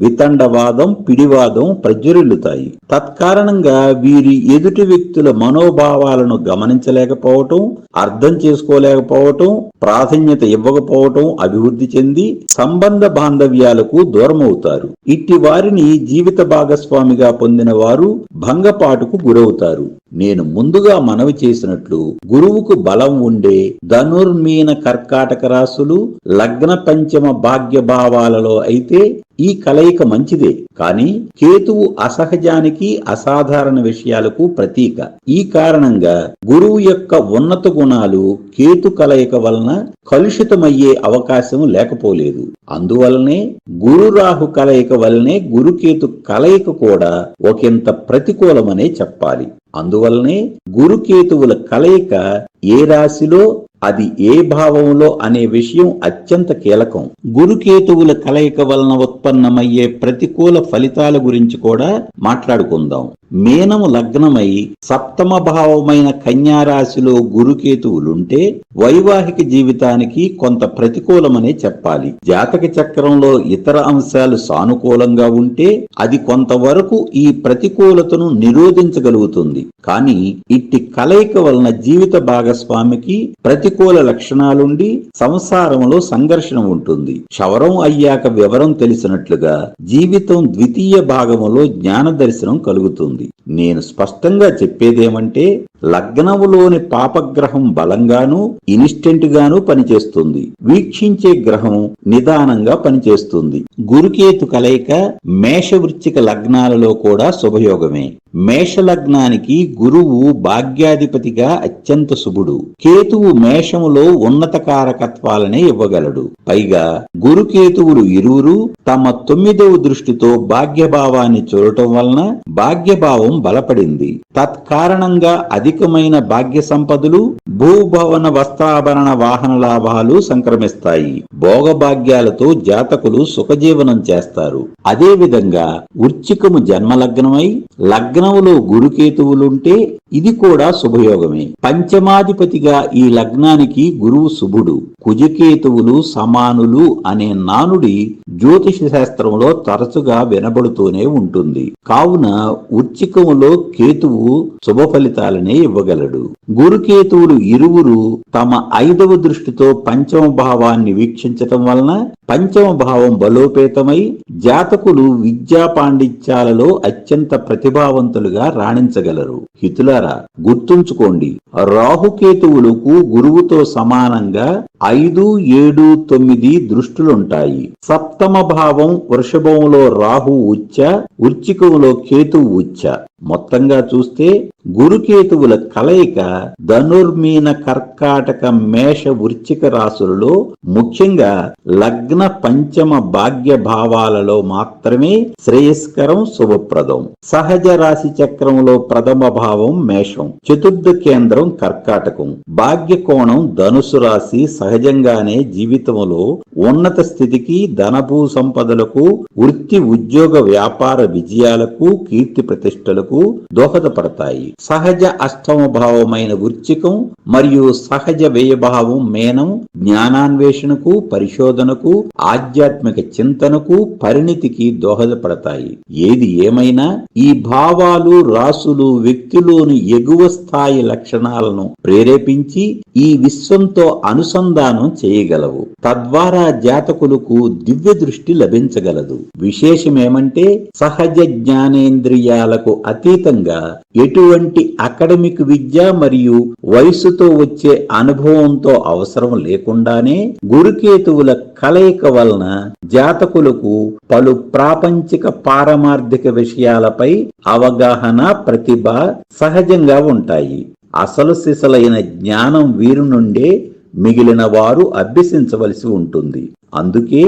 వితండవాదం, పిడివాదం ప్రజ్వరిల్లుతాయి. తత్కారణంగా వీరి ఎదుటి వ్యక్తుల మనోభావాలను గమనించలేకపోవటం, అర్థం చేసుకోలేకపోవటం, ప్రాధాన్యత ఇవ్వకపోవటం అభివృద్ధి చెంది సంబంధ బాంధవ్యాలకు దూరమవుతారు. ఇట్టి వారిని జీవిత భాగస్వామిగా పొందిన వారు భంగపాటుకు గురవుతారు. నేను ముందుగా మనవి చేసినట్లు గురువుకు బలం ఉండే ధనుర్మీన కర్కాటక రాశులు, లగ్న పంచమ భాగ్య భావాలలో అయితే ఈ కలయిక మంచిదే. కానీ కేతువు అసహజానికి, అసాధారణ విషయాలకు ప్రతీక. ఈ కారణంగా గురువు యొక్క ఉన్నత గుణాలు కేతు కలయిక వలన కలుషితమయ్యే అవకాశం లేకపోలేదు. అందువలనే గురు రాహు కలయిక వలనే గురుకేతు కలయిక కూడా ఒకంత ప్రతికూలమనే చెప్పాలి. అందువలనే గురుకేతువుల కలయిక ఏ రాశిలో, అది ఏ భావంలో అనే విషయం అత్యంత కీలకం. గురుకేతువుల కలయిక వలన ఉత్పన్నమయ్యే ప్రతికూల ఫలితాల గురించి కూడా మాట్లాడుకుందాం. మీనము లగ్నమై సప్తమ భావమైన కన్యా రాశిలో గురుకేతువులుంటే వైవాహిక జీవితానికి కొంత ప్రతికూలమనే చెప్పాలి. జాతక చక్రంలో ఇతర అంశాలు సానుకూలంగా ఉంటే అది కొంతవరకు ఈ ప్రతికూలతను నిరోధించగలుగుతుంది. కానీ ఇట్టి కలయిక వలన జీవిత భాగస్వామికి ప్రతికూల లక్షణాలుండి సంసారంలో సంఘర్షణ ఉంటుంది. క్షవరం అయ్యాక వివరం తెలిసినట్లుగా జీవితం ద్వితీయ భాగంలో జ్ఞాన దర్శనం కలుగుతుంది. నేను స్పష్టంగా చెప్పేదేమంటే లగ్నములోని పాపగ్రహం బలంగాను, ఇన్స్టెంట్ గాను పనిచేస్తుంది. వీక్షించే గ్రహం నిదానంగా పనిచేస్తుంది. గురుకేతు కలయిక మేష వృశ్చిక లగ్నాలలో కూడా శుభయోగమే. మేష లగ్నానికి గురువు భాగ్యాధిపతిగా అత్యంత శుభుడు. కేతువు మేషములో ఉన్నత కారకత్వాలనే ఇవ్వగలడు. పైగా గురుకేతువులు ఇరువురు తమ 9వ దృష్టితో భాగ్యభావాన్ని చూడటం వలన భాగ్యభావం బలపడింది. తత్కారణంగా అధికమైన భాగ్య సంపదలు, భూభవన వస్త్రాభరణ వాహన లాభాలు సంక్రమిస్తాయి. భోగభాగ్యాలతో జాతకులు సుఖజీవనం చేస్తారు. అదేవిధంగా వృశ్చికము జన్మలగ్నమై లగ్నములో గురుకేతువులుంటే ఇది కూడా శుభయోగమే. పంచమాధిపతిగా ఈ లగ్నానికి గురువు శుభుడు. కుజకేతువులు సమానులు అనే నానుడి జ్యోతిష శాస్త్రంలో తరచుగా వినబడుతూనే ఉంటుంది. కావున వృశ్చికములో కేతువు శుభ ఫలితాలనే ఇవ్వగలడు. గురుకేతువులు ఇరువురు తమ 5వ దృష్టితో పంచమ భావాన్ని వీక్షించటం వలన పంచమ భావం బలోపేతమై జాతకులు విద్యా పాండిత్యాలలో అత్యంత ప్రతిభావంతులుగా రాణించగలరు. హితులారా, గుర్తుంచుకోండి, రాహుకేతువులకు గురువుతో సమానంగా 5, 7, 9 దృష్టులుంటాయి. సప్తమ భావం వృషభంలో రాహు ఉచ్చ, వృశ్చికంలో కేతువు ఉచ్చ. మొత్తంగా చూస్తే గురుకేతువుల కలయిక ధనుర్మీన కర్కాటక మేష వృశ్చిక రాశులలో ముఖ్యంగా లగ్న పంచమ భాగ్య భావాలలో మాత్రమే శ్రేయస్కరం, శుభప్రదం. సహజ రాశి చక్రంలో ప్రథమ భావం మేషం, చతుర్థ కేంద్రం కర్కాటకం, భాగ్య కోణం ధనుసు రాశి సహజంగానే జీవితంలో ఉన్నత స్థితికి, ధనభూ సంపదలకు, వృత్తి ఉద్యోగ వ్యాపార విజయాలకు, కీర్తి ప్రతిష్టలకు దోహదపడతాయి. సహజ అష్టమ భావమైన వృశ్చికం మరియు సహజ వ్యయభావం మేనం జ్ఞానాన్వేషణకు, పరిశోధనకు, ఆధ్యాత్మిక చింతనకు, పరిణితికి దోహదపడతాయి. ఏది ఏమైనా ఈ భావాలు, రాసులు వ్యక్తిలోని ఎగువ స్థాయి లక్షణాలను ప్రేరేపించి ఈ విశ్వంతో అనుసంధానం చేయగలవు. తద్వారా జాతకులకు దివ్య దృష్టి లభించగలదు. విశేషమేమంటే సహజ జ్ఞానేంద్రియాలకు అతీతంగా ఎటువంటి అకాడమిక్ విద్య మరియు వయసుతో వచ్చే అనుభవంతో అవసరం లేకుండానే గురుకేతువుల కలయిక వలన జాతకులకు పలు ప్రాపంచిక పారమార్థిక విషయాలపై అవగాహన, ప్రతిభ సహజంగా ఉంటాయి. అసలు సిసలైన జ్ఞానం వీరి నుండే మిగిలిన వారు అభ్యసించవలసి ఉంటుంది. అందుకే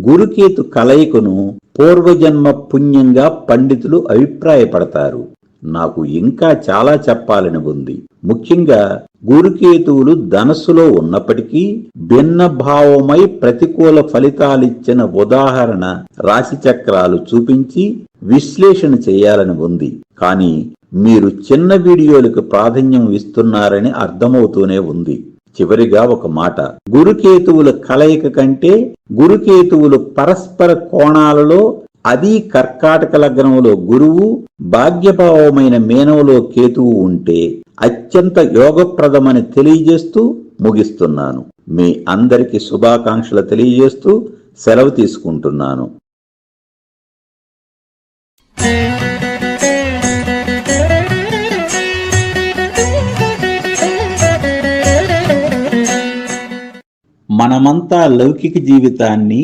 గురుకేతు కలయికను పూర్వజన్మ పుణ్యంగా పండితులు అభిప్రాయపడతారు. నాకు ఇంకా చాలా చెప్పాలని ఉంది. ముఖ్యంగా గురుకేతువులు ధనస్సులో ఉన్నప్పటికీ భిన్న భావమై ప్రతికూల ఫలితాలిచ్చిన ఉదాహరణ రాశి చక్రాలు చూపించి విశ్లేషణ చేయాలని ఉంది. కానీ మీరు చిన్న వీడియోలకు ప్రాధాన్యం ఇస్తున్నారని అర్థమవుతూనే ఉంది. చివరిగా ఒక మాట, గురుకేతువుల కలయిక కంటే గురుకేతువులు పరస్పర కోణాలలో, అది కర్కాటక లగ్నంలో గురువు, భాగ్యభావమైన మీనంలో కేతువు ఉంటే అత్యంత యోగప్రదమని తెలియజేస్తూ ముగిస్తున్నాను. మీ అందరికీ శుభాకాంక్షలు తెలియజేస్తూ సెలవు తీసుకుంటున్నాను. మనమంతా లౌకిక జీవితాన్ని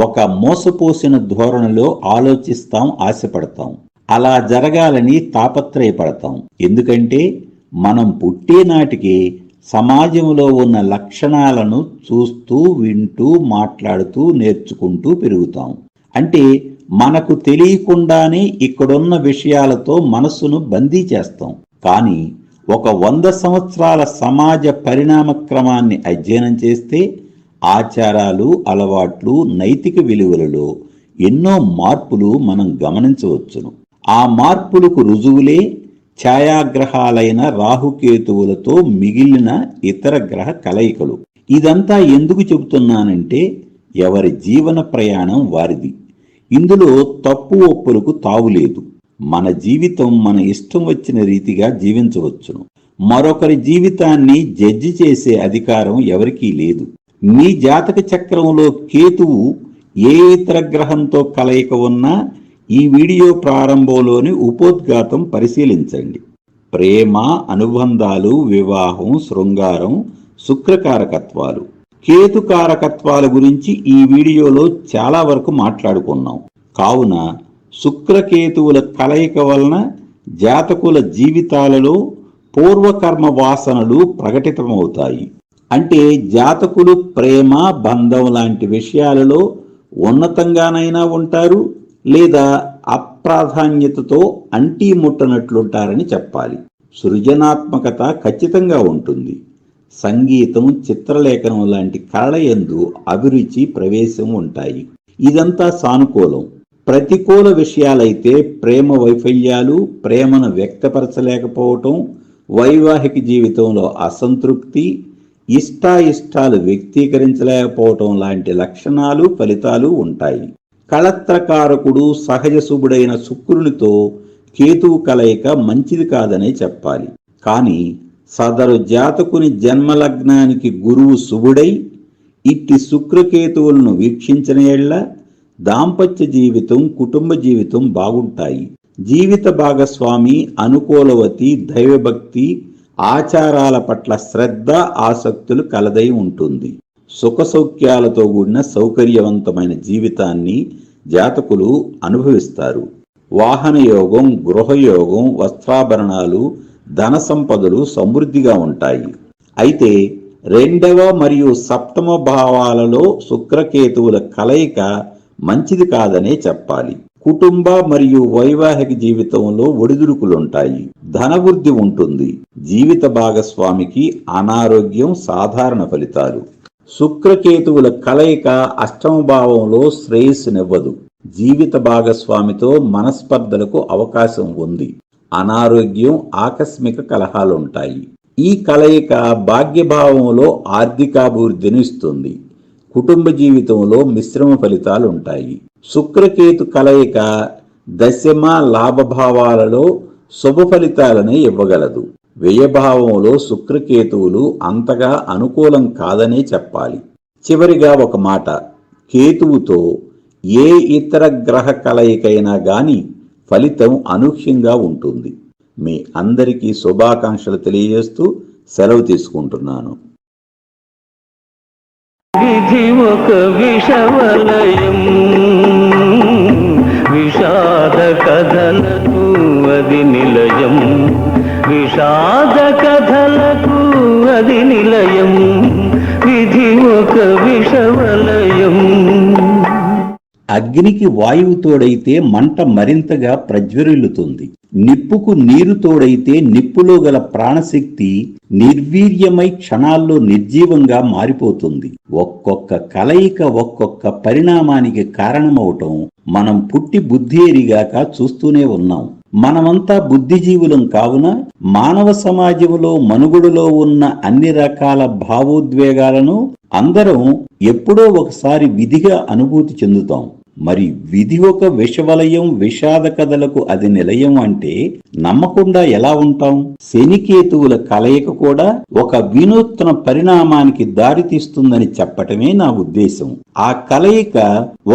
ఒక మోసపోసిన ధోరణిలో ఆలోచిస్తాం, ఆశపడతాం. అలా జరగాలని తాపత్రయపడతాం. ఎందుకంటే మనం పుట్టే నాటికి సమాజంలో ఉన్న లక్షణాలను చూస్తూ, వింటూ, మాట్లాడుతూ, నేర్చుకుంటూ పెరుగుతాం. అంటే మనకు తెలియకుండానే ఇక్కడున్న విషయాలతో మనస్సును బందీ చేస్తాం. కానీ ఒక 100 సంవత్సరాల సమాజ పరిణామ క్రమాన్ని అధ్యయనం చేస్తే ఆచారాలు, అలవాట్లు, నైతిక విలువలలో ఎన్నో మార్పులు మనం గమనించవచ్చును. ఆ మార్పులకు రుజువులే ఛాయాగ్రహాలైన రాహుకేతువులతో మిగిలిన ఇతర గ్రహ కలయికలు. ఇదంతా ఎందుకు చెబుతున్నానంటే ఎవరి జీవన ప్రయాణం వారిది. ఇందులో తప్పు ఒప్పులకు తావులేదు. మన జీవితం మన ఇష్టం వచ్చిన రీతిగా జీవించవచ్చును. మరొకరి జీవితాన్ని జడ్జి చేసే అధికారం ఎవరికీ లేదు. మీ జాతక చక్రంలో కేతువు ఏ ఇతర గ్రహంతో కలయిక ఉన్నా ఈ వీడియో ప్రారంభంలోని ఉపోద్ఘాతం పరిశీలించండి. ప్రేమ, అనుబంధాలు, వివాహం, శృంగారం, శుక్రకారకత్వాలు, కేతుకారకత్వాల గురించి ఈ వీడియోలో చాలా వరకు మాట్లాడుకున్నాం. కావున శుక్రకేతువుల కలయిక వలన జాతకుల జీవితాలలో పూర్వకర్మ వాసనలు ప్రకటితమవుతాయి. అంటే జాతకులు ప్రేమ, బంధం లాంటి విషయాలలో ఉన్నతంగానైనా ఉంటారు, లేదా అప్రాధాన్యతతో అంటీ ముట్టనట్లుంటారని చెప్పాలి. సృజనాత్మకత ఖచ్చితంగా ఉంటుంది. సంగీతం, చిత్రలేఖనం లాంటి కళయందు అభిరుచి, ప్రవేశం ఉంటాయి. ఇదంతా సానుకూలం. ప్రతికూల విషయాలైతే ప్రేమ వైఫల్యాలు, ప్రేమను వ్యక్తపరచలేకపోవటం, వైవాహిక జీవితంలో అసంతృప్తి, ఇష్టాయిష్టాలు వ్యక్తీకరించలేకపోవటం లాంటి లక్షణాలు, ఫలితాలు ఉంటాయి. కళత్రకారకుడు సహజ శుభుడైన శుక్రునితో కేతువు కలయిక మంచిది కాదనే చెప్పాలి. కానీ సదరు జాతకుని జన్మలగ్నానికి గురువు శుభుడై ఇట్టి శుక్రకేతువులను వీక్షించిన యెడల దాంపత్య జీవితం, కుటుంబ జీవితం బాగుంటాయి. జీవిత భాగస్వామి అనుకూలవతి, దైవభక్తి, ఆచారాల పట్ల శ్రద్ధ, ఆసక్తులు కలదై ఉంటుంది. సుఖ సౌఖ్యాలతో కూడిన సౌకర్యవంతమైన జీవితాన్ని జాతకులు అనుభవిస్తారు. వాహన యోగం, గృహయోగం, వస్త్రాభరణాలు, ధన సంపదలు సమృద్ధిగా ఉంటాయి. అయితే 2వ మరియు 7వ భావాలలో శుక్రకేతువుల కలయిక మంచిది కాదనే చెప్పాలి. కుటుంబ మరియు వైవాహిక జీవితంలో ఒడిదుడుకులుంటాయి. ధనవృద్ధి ఉంటుంది. జీవిత భాగస్వామికి అనారోగ్యం సాధారణ ఫలితాలు. శుక్రకేతువుల కలయిక 8వ భావంలో శ్రేయస్సునివ్వదు. జీవిత భాగస్వామితో మనస్పర్ధలకు అవకాశం ఉంది. అనారోగ్యం, ఆకస్మిక కలహాలుంటాయి. ఈ కలయిక భాగ్యభావంలో ఆర్థికాభివృద్ధిని ఇస్తుంది. కుటుంబ జీవితంలో మిశ్రమ ఫలితాలు ఉంటాయి. శుక్రకేతు కలయిక దశమ, లాభభావాలలో శుభ ఫలితాలని ఇవ్వగలదు. వ్యయభావంలో శుక్రకేతువులు అంతగా అనుకూలం కాదనే చెప్పాలి. చివరిగా ఒక మాట, కేతువుతో ఏ ఇతర గ్రహ కలయికైనా గాని ఫలితం అనూహ్యంగా ఉంటుంది. మీ అందరికీ శుభాకాంక్షలు తెలియజేస్తూ సెలవు తీసుకుంటున్నాను. విధి ఒక విషవలయం, విషాద కథలకు అది నిలయం, విషాద కథలకు అది నిలయం, విధి ఒక విషవలయం. అగ్నికి వాయువు తోడైతే మంట మరింతగా ప్రజ్వరిల్లుతుంది. నిప్పుకు నీరు తోడైతే నిప్పులో గల ప్రాణశక్తి నిర్వీర్యమై క్షణాల్లో నిర్జీవంగా మారిపోతుంది. ఒక్కొక్క కలయిక ఒక్కొక్క పరిణామానికి కారణమవటం మనం పుట్టి బుద్ధి ఎరిగాక చూస్తూనే ఉన్నాం. మనమంతా బుద్ధిజీవులం కావున మానవ సమాజంలో మనుగడలో ఉన్న అన్ని రకాల భావోద్వేగాలను అందరం ఎప్పుడో ఒకసారి విధిగా అనుభూతి చెందుతాం. మరి విధి ఒక విషవలయం, విషాద కథలకు అది నిలయం అంటే నమ్మకుండా ఎలా ఉంటాం? శనికేతువుల కలయిక కూడా ఒక వినూత్న పరిణామానికి దారితీస్తుందని చెప్పటమే నా ఉద్దేశం. ఆ కలయిక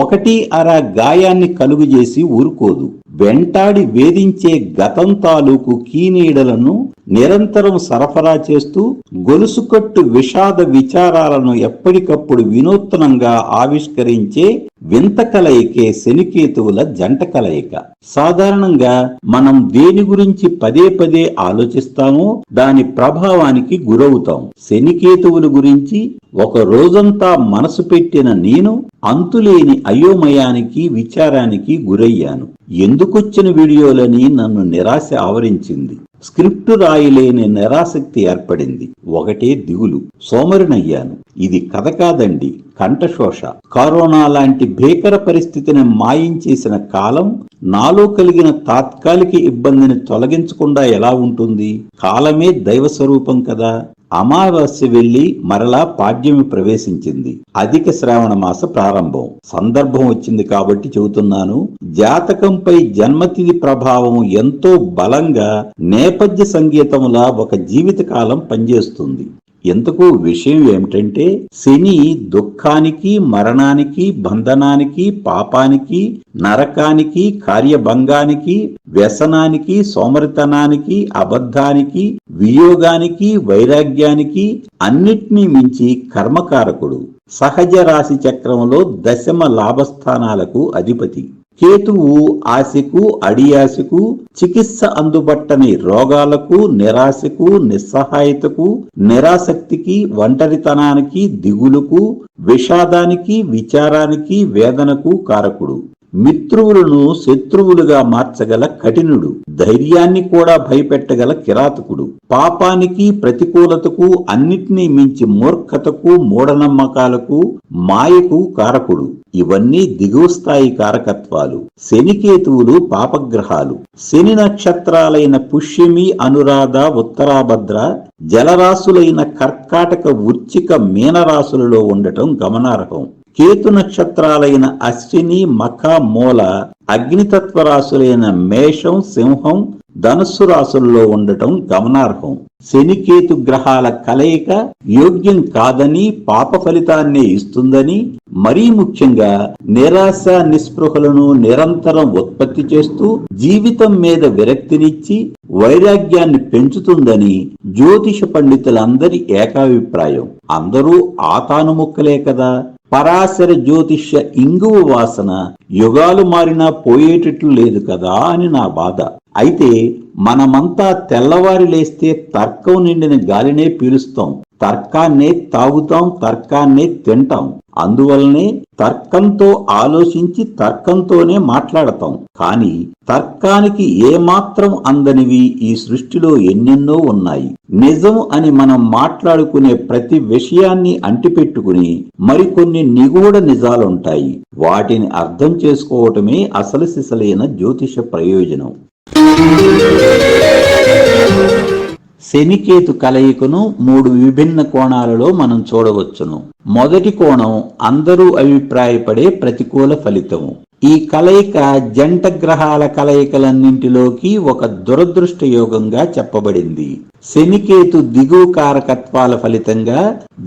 1 గాయాన్ని కలుగజేసి ఊరుకోదు. వెంటాడి వేధించే గతం తాలూకు కీనీడలను నిరంతరం సరఫరా చేస్తూ గొలుసుకట్టు విషాద విచారాలను ఎప్పటికప్పుడు వినూత్నంగా ఆవిష్కరించే వింత కలయికే శనికేతువుల జంట కలయిక. సాధారణంగా మనం దేని గురించి పదే పదే ఆలోచిస్తామో దాని ప్రభావానికి గురవుతాం. శనికేతువుల గురించి ఒక రోజంతా మనసు పెట్టిన నేను అంతులేని అయోమయానికి, విచారానికి గురయ్యాను. ఎందుకొచ్చిన వీడియోలని నన్ను నిరాశ ఆవరించింది. స్క్రిప్టు రాయలేని నిరాసక్తి ఏర్పడింది. ఒకటే దిగులు. సోమరినయ్యాను. ఇది కథ కాదండి, కంఠశోష. కరోనా లాంటి భీకర పరిస్థితిని మాయించేసిన కాలం నాలో కలిగిన తాత్కాలిక ఇబ్బందిని తొలగించకుండా ఎలా ఉంటుంది? కాలమే దైవ స్వరూపం కదా. అమావాస్య వెళ్లి మరలా పాడ్యమి ప్రవేశించింది. అధిక శ్రావణ మాస ప్రారంభం. సందర్భం వచ్చింది కాబట్టి చెబుతున్నాను. జాతకంపై జన్మతిథి ప్రభావం ఎంతో బలంగా నేపథ్య సంగీతములా ఒక జీవితకాలం పనిచేస్తుంది. ఎంతకు విషయం ఏమిటంటే, శని దుఃఖానికి, మరణానికి, బంధనానికి, పాపానికి, నరకానికి, కార్యభంగానికి, వ్యసనానికి, సోమరితనానికి, అబద్ధానికి, వియోగానికి, వైరాగ్యానికి అన్నిటినీ మించి కర్మకారకుడు. సహజ రాశి చక్రంలో 10వ లాభస్థానాలకు అధిపతి. కేతువు ఆశకు, అడియాశకు, చికిత్స అందుబట్టని రోగాలకు, నిరాశకు, నిస్సహాయతకు, నిరాసక్తికి, ఒంటరితనానికి, దిగులుకు, విషాదానికి, విచారానికి, వేదనకు కారకుడు. మిత్రువులను శత్రువులుగా మార్చగల కఠినుడు, ధైర్యాన్ని కూడా భయపెట్టగల కిరాతకుడు, పాపానికి ప్రతికూలతకు అన్నిటినీ మించి మూర్ఖతకు మూఢనమ్మకాలకు మాయకు కారకుడు. ఇవన్నీ దిగువ స్థాయి కారకత్వాలు. శనికేతువులు పాపగ్రహాలు. శని నక్షత్రాలైన పుష్యమి, అనురాధ, ఉత్తరాభద్ర జలరాశులైన కర్కాటక, వృశ్చిక, మీనరాశులలో ఉండటం గమనార్హం. కేతు నక్షత్రాలైన అశ్విని, మఖ, మూల అగ్నితత్వ రాశులైన మేషం, సింహం, ధనుస్సు రాశుల్లో ఉండటం గమనార్హం. శనికేతు గ్రహాల కలయిక యోగ్యం కాదని, పాప ఫలితాన్నే ఇస్తుందని, మరీ ముఖ్యంగా నిరాశ నిస్పృహలను నిరంతరం ఉత్పత్తి చేస్తూ జీవితం మీద విరక్తినిచ్చి వైరాగ్యాన్ని పెంచుతుందని జ్యోతిష పండితులందరి ఏకాభిప్రాయం. అందరూ ఆతానుముక్కలే కదా. పరాశర జ్యోతిష్య ఇంగువ వాసన యుగాలు మారినా పోయేటట్లు లేదు కదా అని నా బాధ. అయితే మనమంతా తెల్లవారి లేస్తే తర్కం నిండిన గాలినే పీలుస్తాం, తర్కాన్నే తాగుతాం, తర్కాన్నే తింటాం. అందువల్లనే తర్కంతో ఆలోచించి తర్కంతోనే మాట్లాడతాం. కానీ తర్కానికి ఏమాత్రం అందనివి ఈ సృష్టిలో ఎన్నెన్నో ఉన్నాయి. నిజం అని మనం మాట్లాడుకునే ప్రతి విషయాన్ని అంటిపెట్టుకుని మరికొన్ని నిగూఢ నిజాలుంటాయి. వాటిని అర్థం చేసుకోవటమే అసలు సిసలైన జ్యోతిష ప్రయోజనం. శనికేతు కలయికను 3 విభిన్న కోణాలలో మనం చూడవచ్చును. మొదటి కోణం అందరూ అభిప్రాయపడే ప్రతికూల ఫలితము. ఈ కలయిక జంట గ్రహాల కలయికలన్నింటిలోకి ఒక దురదృష్ట యోగంగా చెప్పబడింది. శనికేతు దిగువ కారకత్వాల ఫలితంగా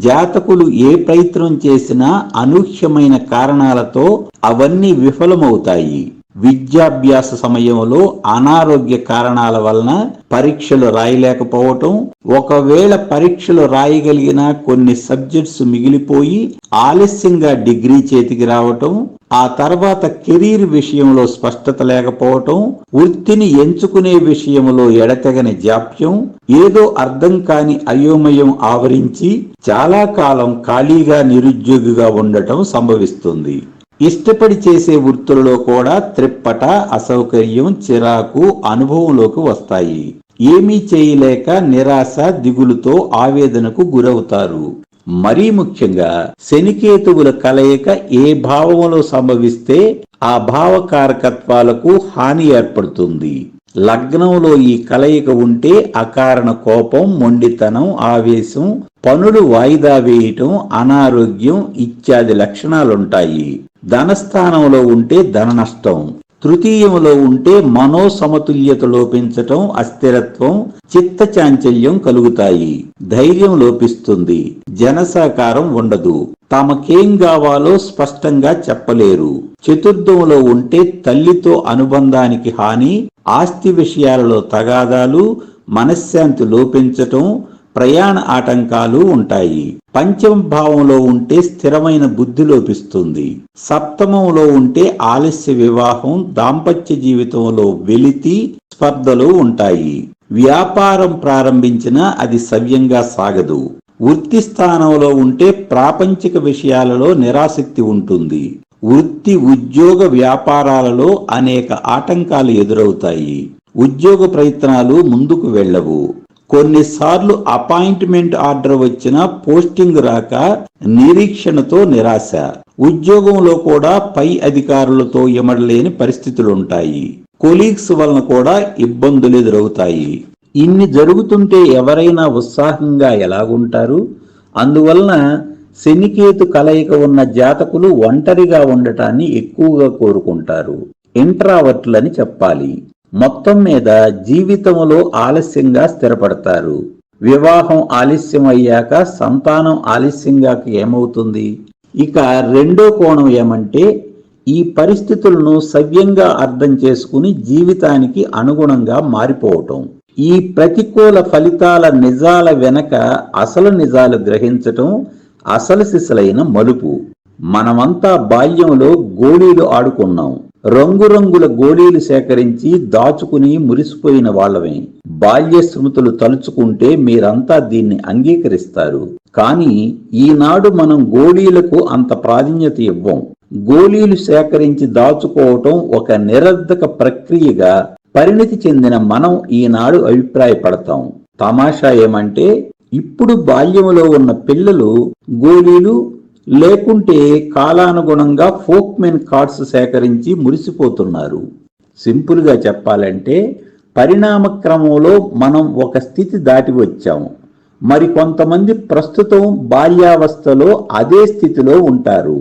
జాతకులు ఏ ప్రయత్నం చేసినా అనూహ్యమైన కారణాలతో అవన్నీ విఫలమవుతాయి. విద్యాభ్యాస సమయంలో అనారోగ్య కారణాల వలన పరీక్షలు రాయలేకపోవటం, ఒకవేళ పరీక్షలు రాయగలిగిన కొన్ని సబ్జెక్ట్స్ మిగిలిపోయి ఆలస్యంగా డిగ్రీ చేతికి రావటం, ఆ తర్వాత కెరీర్ విషయంలో స్పష్టత లేకపోవటం, వృత్తిని ఎంచుకునే విషయంలో ఎడతెగని జాప్యం, ఏదో అర్థం కాని అయోమయం ఆవరించి చాలా కాలం ఖాళీగా నిరుద్యోగిగా ఉండటం సంభవిస్తుంది. ఇష్టపడి చేసే వృత్తులలో కూడా త్రిప్పట, అసౌకర్యం, చిరాకు అనుభవంలోకి వస్తాయి. ఏమీ చేయలేక నిరాశ, దిగులుతో ఆవేదనకు గురవుతారు. మరీ ముఖ్యంగా శనికేతువుల కలయిక ఏ భావంలో సంభవిస్తే ఆ భావకారకత్వాలకు హాని ఏర్పడుతుంది. లగ్నంలో ఈ కలయిక ఉంటే అకారణ కోపం, మొండితనం, ఆవేశం, పనులు వాయిదా వేయటం, అనారోగ్యం ఇత్యాది లక్షణాలుంటాయి. ధనస్థానంలో ఉంటే ధన నష్టం, తృతీయంలో ఉంటే మనోసమతుల్యత లోపించటం, అస్థిరత్వం, చిత్త చాంచల్యం కలుగుతాయి. ధైర్యం లోపిస్తుంది, జనసహకారం ఉండదు, తమకేం కావాలో స్పష్టంగా చెప్పలేరు. చతుర్థంలో ఉంటే తల్లితో అనుబంధానికి హాని, ఆస్తి విషయాలలో తగాదాలు, మనశ్శాంతి లోపించటం, ప్రయాణ ఆటంకాలు ఉంటాయి. పంచమ భావంలో ఉంటే స్థిరమైన బుద్ధి లోపిస్తుంది. సప్తమంలో ఉంటే ఆలస్య వివాహం, దాంపత్య జీవితంలో వెలితి, స్పర్ధలు ఉంటాయి. వ్యాపారం ప్రారంభించినా అది సవ్యంగా సాగదు. వృత్తి స్థానంలో ఉంటే ప్రాపంచిక విషయాలలో నిరాసక్తి ఉంటుంది. వృత్తి, ఉద్యోగ, వ్యాపారాలలో అనేక ఆటంకాలు ఎదురవుతాయి. ఉద్యోగ ప్రయత్నాలు ముందుకు వెళ్ళవు. కొన్నిసార్లు అపాయింట్మెంట్ ఆర్డర్ వచ్చినా పోస్టింగ్ రాక నిరీక్షణతో నిరాశ. ఉద్యోగంలో కూడా పై అధికారులతో ఎమడలేని పరిస్థితులుంటాయి. కొలీగ్స్ వలన కూడా ఇబ్బందులు ఎదురవుతాయి. ఇన్ని జరుగుతుంటే ఎవరైనా ఉత్సాహంగా ఎలాగుంటారు? అందువలన శనికేతు కలయిక ఉన్న జాతకులు ఒంటరిగా ఉండటాన్ని ఎక్కువగా కోరుకుంటారు. ఇంట్రావర్ట్లని చెప్పాలి. మొత్తం మీద జీవితంలో ఆలస్యంగా స్థిరపడతారు. వివాహం ఆలస్యం అయ్యాక సంతానం ఆలస్యంగా ఏమవుతుంది? ఇక రెండో కోణం ఏమంటే ఈ పరిస్థితులను సవ్యంగా అర్థం చేసుకుని జీవితానికి అనుగుణంగా మారిపోవటం. ఈ ప్రతికూల ఫలితాల నిజాల వెనక అసలు నిజాలు గ్రహించటం అసలు సిసలైన మలుపు. మనమంతా బాల్యంలో గోళీలు ఆడుకున్నాం. రంగురంగుల గోళీలు సేకరించి దాచుకుని మురిసిపోయిన వాళ్ళమే. బాల్య స్మృతులు తలుచుకుంటే మీరంతా దీన్ని అంగీకరిస్తారు. కానీ ఈనాడు మనం గోళీలకు అంత ప్రాధాన్యత ఇవ్వం. గోళీలు సేకరించి దాచుకోవటం ఒక నిరర్ధక ప్రక్రియగా పరిణితి చెందిన మనం ఈనాడు అభిప్రాయపడతాం. తమాషా ఏమంటే ఇప్పుడు బాల్యములో ఉన్న పిల్లలు గోళీలు లేకుంటే కాలానుగుణంగా ఫోక్మెన్ కార్డ్స్ సేకరించి మురిసిపోతున్నారు. సింపుల్గా చెప్పాలంటే పరిణామ క్రమంలో మనం ఒక స్థితి దాటి వచ్చాము. మరి కొంతమంది ప్రస్తుతం బాల్యావస్థలో అదే స్థితిలో ఉంటారు.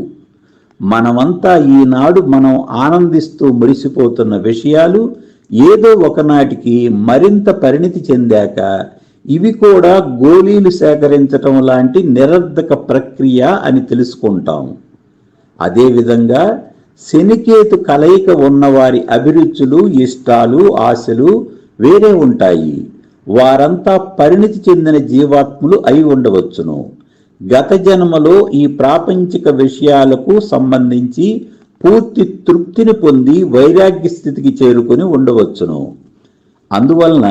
మనమంతా ఈనాడు మనం ఆనందిస్తూ మురిసిపోతున్న విషయాలు ఏదో ఒకనాటికి మరింత పరిణితి చెందాక ఇవి కూడా గోళీలు సేకరించటం లాంటి నిరర్ధక ప్రక్రియ అని తెలుసుకుంటాం. అదేవిధంగా శనికేతు కలయిక ఉన్నవారి అభిరుచులు, ఇష్టాలు, ఆశలు వేరే ఉంటాయి. వారంతా పరిణితి చెందిన జీవాత్ములు అయి ఉండవచ్చును. గత జన్మలో ఈ ప్రాపంచిక విషయాలకు సంబంధించి పూర్తి తృప్తిని పొంది వైరాగ్య స్థితికి చేరుకొని ఉండవచ్చును. అందువలన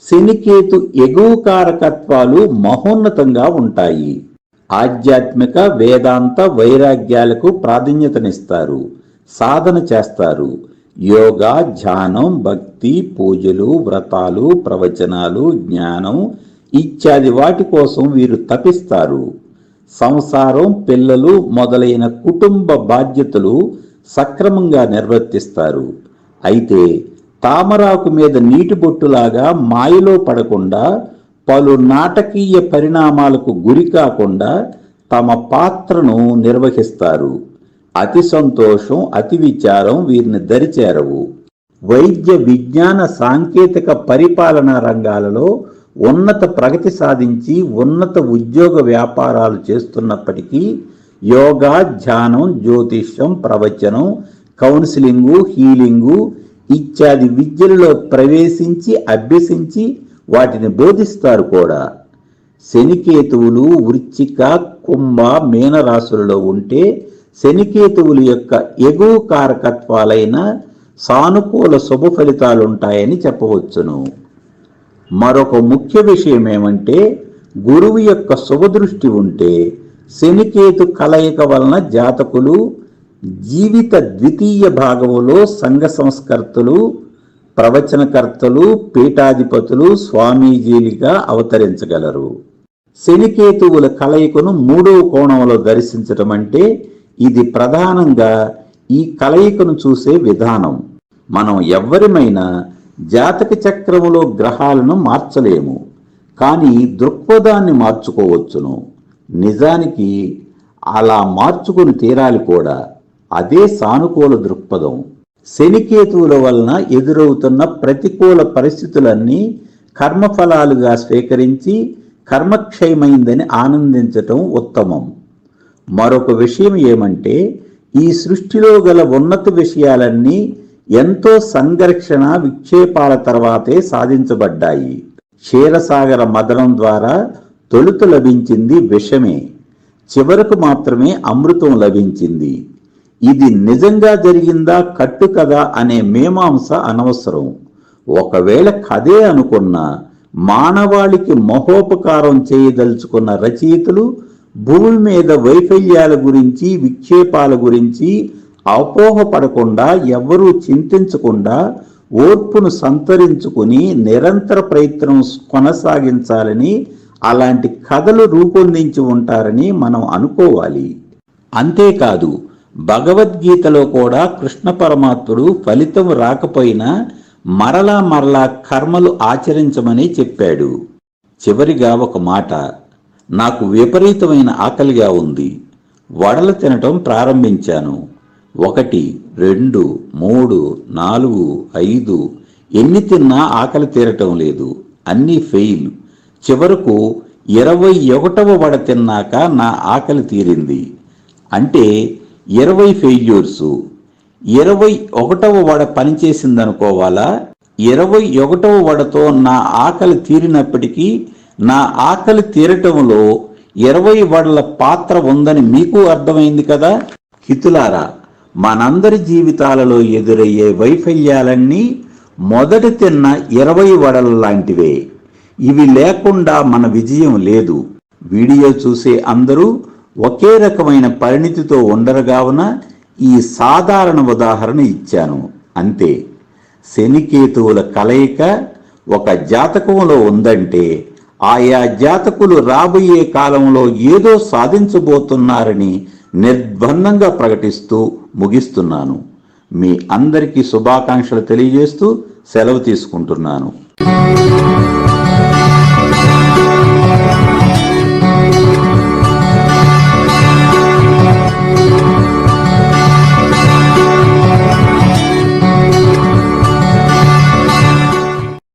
శనికేతు ఎగువ కారకత్వాలు మహోన్నతంగా ఉంటాయి. ఆధ్యాత్మిక, వేదాంత, వైరాగ్యాలకు ప్రాధాన్యతనిస్తారు, సాధన చేస్తారు. యోగా, ధ్యానం, భక్తి, పూజలు, వ్రతాలు, ప్రవచనాలు, జ్ఞానం ఇత్యాది వాటి కోసం వీరు తపిస్తారు. సంసారం, పిల్లలు మొదలైన కుటుంబ బాధ్యతలు సక్రమంగా నిర్వర్తిస్తారు. అయితే తామరాకు మీద నీటి బొట్టులాగా మాయలో పడకుండా, పలు నాటకీయ పరిణామాలకు గురి కాకుండా తమ పాత్రను నిర్వహిస్తారు. అతి సంతోషం, అతి విచారం వీరిని దరిచేరవు. వైద్య, విజ్ఞాన, సాంకేతిక, పరిపాలనా రంగాలలో ఉన్నత ప్రగతి సాధించి ఉన్నత ఉద్యోగ వ్యాపారాలు చేస్తున్నప్పటికీ యోగా, ధ్యానం, జ్యోతిష్యం, ప్రవచనం, కౌన్సిలింగు, హీలింగు ఇత్యాది విద్యలలో ప్రవేశించి అభ్యసించి వాటిని బోధిస్తారు కూడా. శనికేతువులు వృశ్చిక, కుంభ, మీనరాశులలో ఉంటే శనికేతువుల యొక్క ఎగువ కారకత్వాలైన సానుకూల శుభ ఫలితాలుంటాయని చెప్పవచ్చును. మరొక ముఖ్య విషయం ఏమంటే గురువు యొక్క శుభదృష్టి ఉంటే శనికేతు కలయిక వలన జాతకులు జీవిత ద్వితీయ భాగములో సంఘ సంస్కర్తలు, ప్రవచనకర్తలు, పీఠాధిపతులు, స్వామీజీలుగా అవతరించగలరు. శనికేతువుల కలయికను మూడవ కోణంలో దర్శించటం అంటే ఇది ప్రధానంగా ఈ కలయికను చూసే విధానం. మనం ఎవ్వరిమైనా జాతక చక్రములో గ్రహాలను మార్చలేము, కానీ దృక్పథాన్ని మార్చుకోవచ్చును. నిజానికి అలా మార్చుకుని తీరాలి కూడా. అదే సానుకూల దృక్పథం. శనికేతువుల వలన ఎదురవుతున్న ప్రతికూల పరిస్థితులన్నీ కర్మఫలాలుగా స్వీకరించి కర్మక్షయమైందని ఆనందించటం ఉత్తమం. మరొక విషయం ఏమంటే ఈ సృష్టిలో గల ఉన్నత విషయాలన్నీ ఎంతో సంఘర్షణ, విక్షేపాల తర్వాతే సాధించబడ్డాయి. క్షీరసాగర మదనం ద్వారా తొలుత లభించింది విషమే, చివరకు మాత్రమే అమృతం లభించింది. ఇది నిజంగా జరిగిందా, కట్టు కదా అనే మీమాంస అనవసరం. ఒకవేళ కథే అనుకున్నా మానవాళికి మహోపకారం చేయదలుచుకున్న రచయితలు భూమి మీద వైఫల్యాల గురించి, విక్షేపాల గురించి అపోహపడకుండా, ఎవ్వరూ చింతించకుండా ఓర్పును సంతరించుకుని నిరంతర ప్రయత్నం కొనసాగించాలని అలాంటి కథలు రూపొందించి ఉంటారని మనం అనుకోవాలి. అంతేకాదు భగవద్గీతలో కూడా కృష్ణ పరమాత్ముడు ఫలితం రాకపోయినా మరలా కర్మలు ఆచరించమని చెప్పాడు. చివరిగా ఒక మాట, నాకు విపరీతమైన ఆకలిగా ఉంది, వడలు తినటం ప్రారంభించాను. 1, 2, 3, 4, 5 ఎన్ని తిన్నా ఆకలి తీరటం లేదు, అన్నీ ఫెయిల్. చివరకు 21వ వడ తిన్నాక నా ఆకలి తీరింది. అంటే 20 ఫెయిల్యూర్స్. 21వ వడ పనిచేసిందనుకోవాలా? 21వ వడతో నా ఆకలి తీరినప్పటికీ నా ఆకలి తీరటంలో 20 వడల పాత్ర ఉందని మీకు అర్థమైంది కదా. హితులారా, మనందరి జీవితాలలో ఎదురయ్యే వైఫల్యాలన్నీ మొదట తిన్న 20 వడల లాంటివే. ఇవి లేకుండా మన విజయం లేదు. వీడియో చూసే అందరూ ఒకే రకమైన పరిణితితో ఉండరుగావున ఈ సాధారణ ఉదాహరణ ఇచ్చాను అంతే. శనికేతువుల కలయిక ఒక జాతకంలో ఉందంటే ఆయా జాతకులు రాబోయే కాలంలో ఏదో సాధించబోతున్నారని నిర్బంధంగా ప్రకటిస్తూ ముగిస్తున్నాను. మీ అందరికీ శుభాకాంక్షలు తెలియజేస్తూ సెలవు తీసుకుంటున్నాను.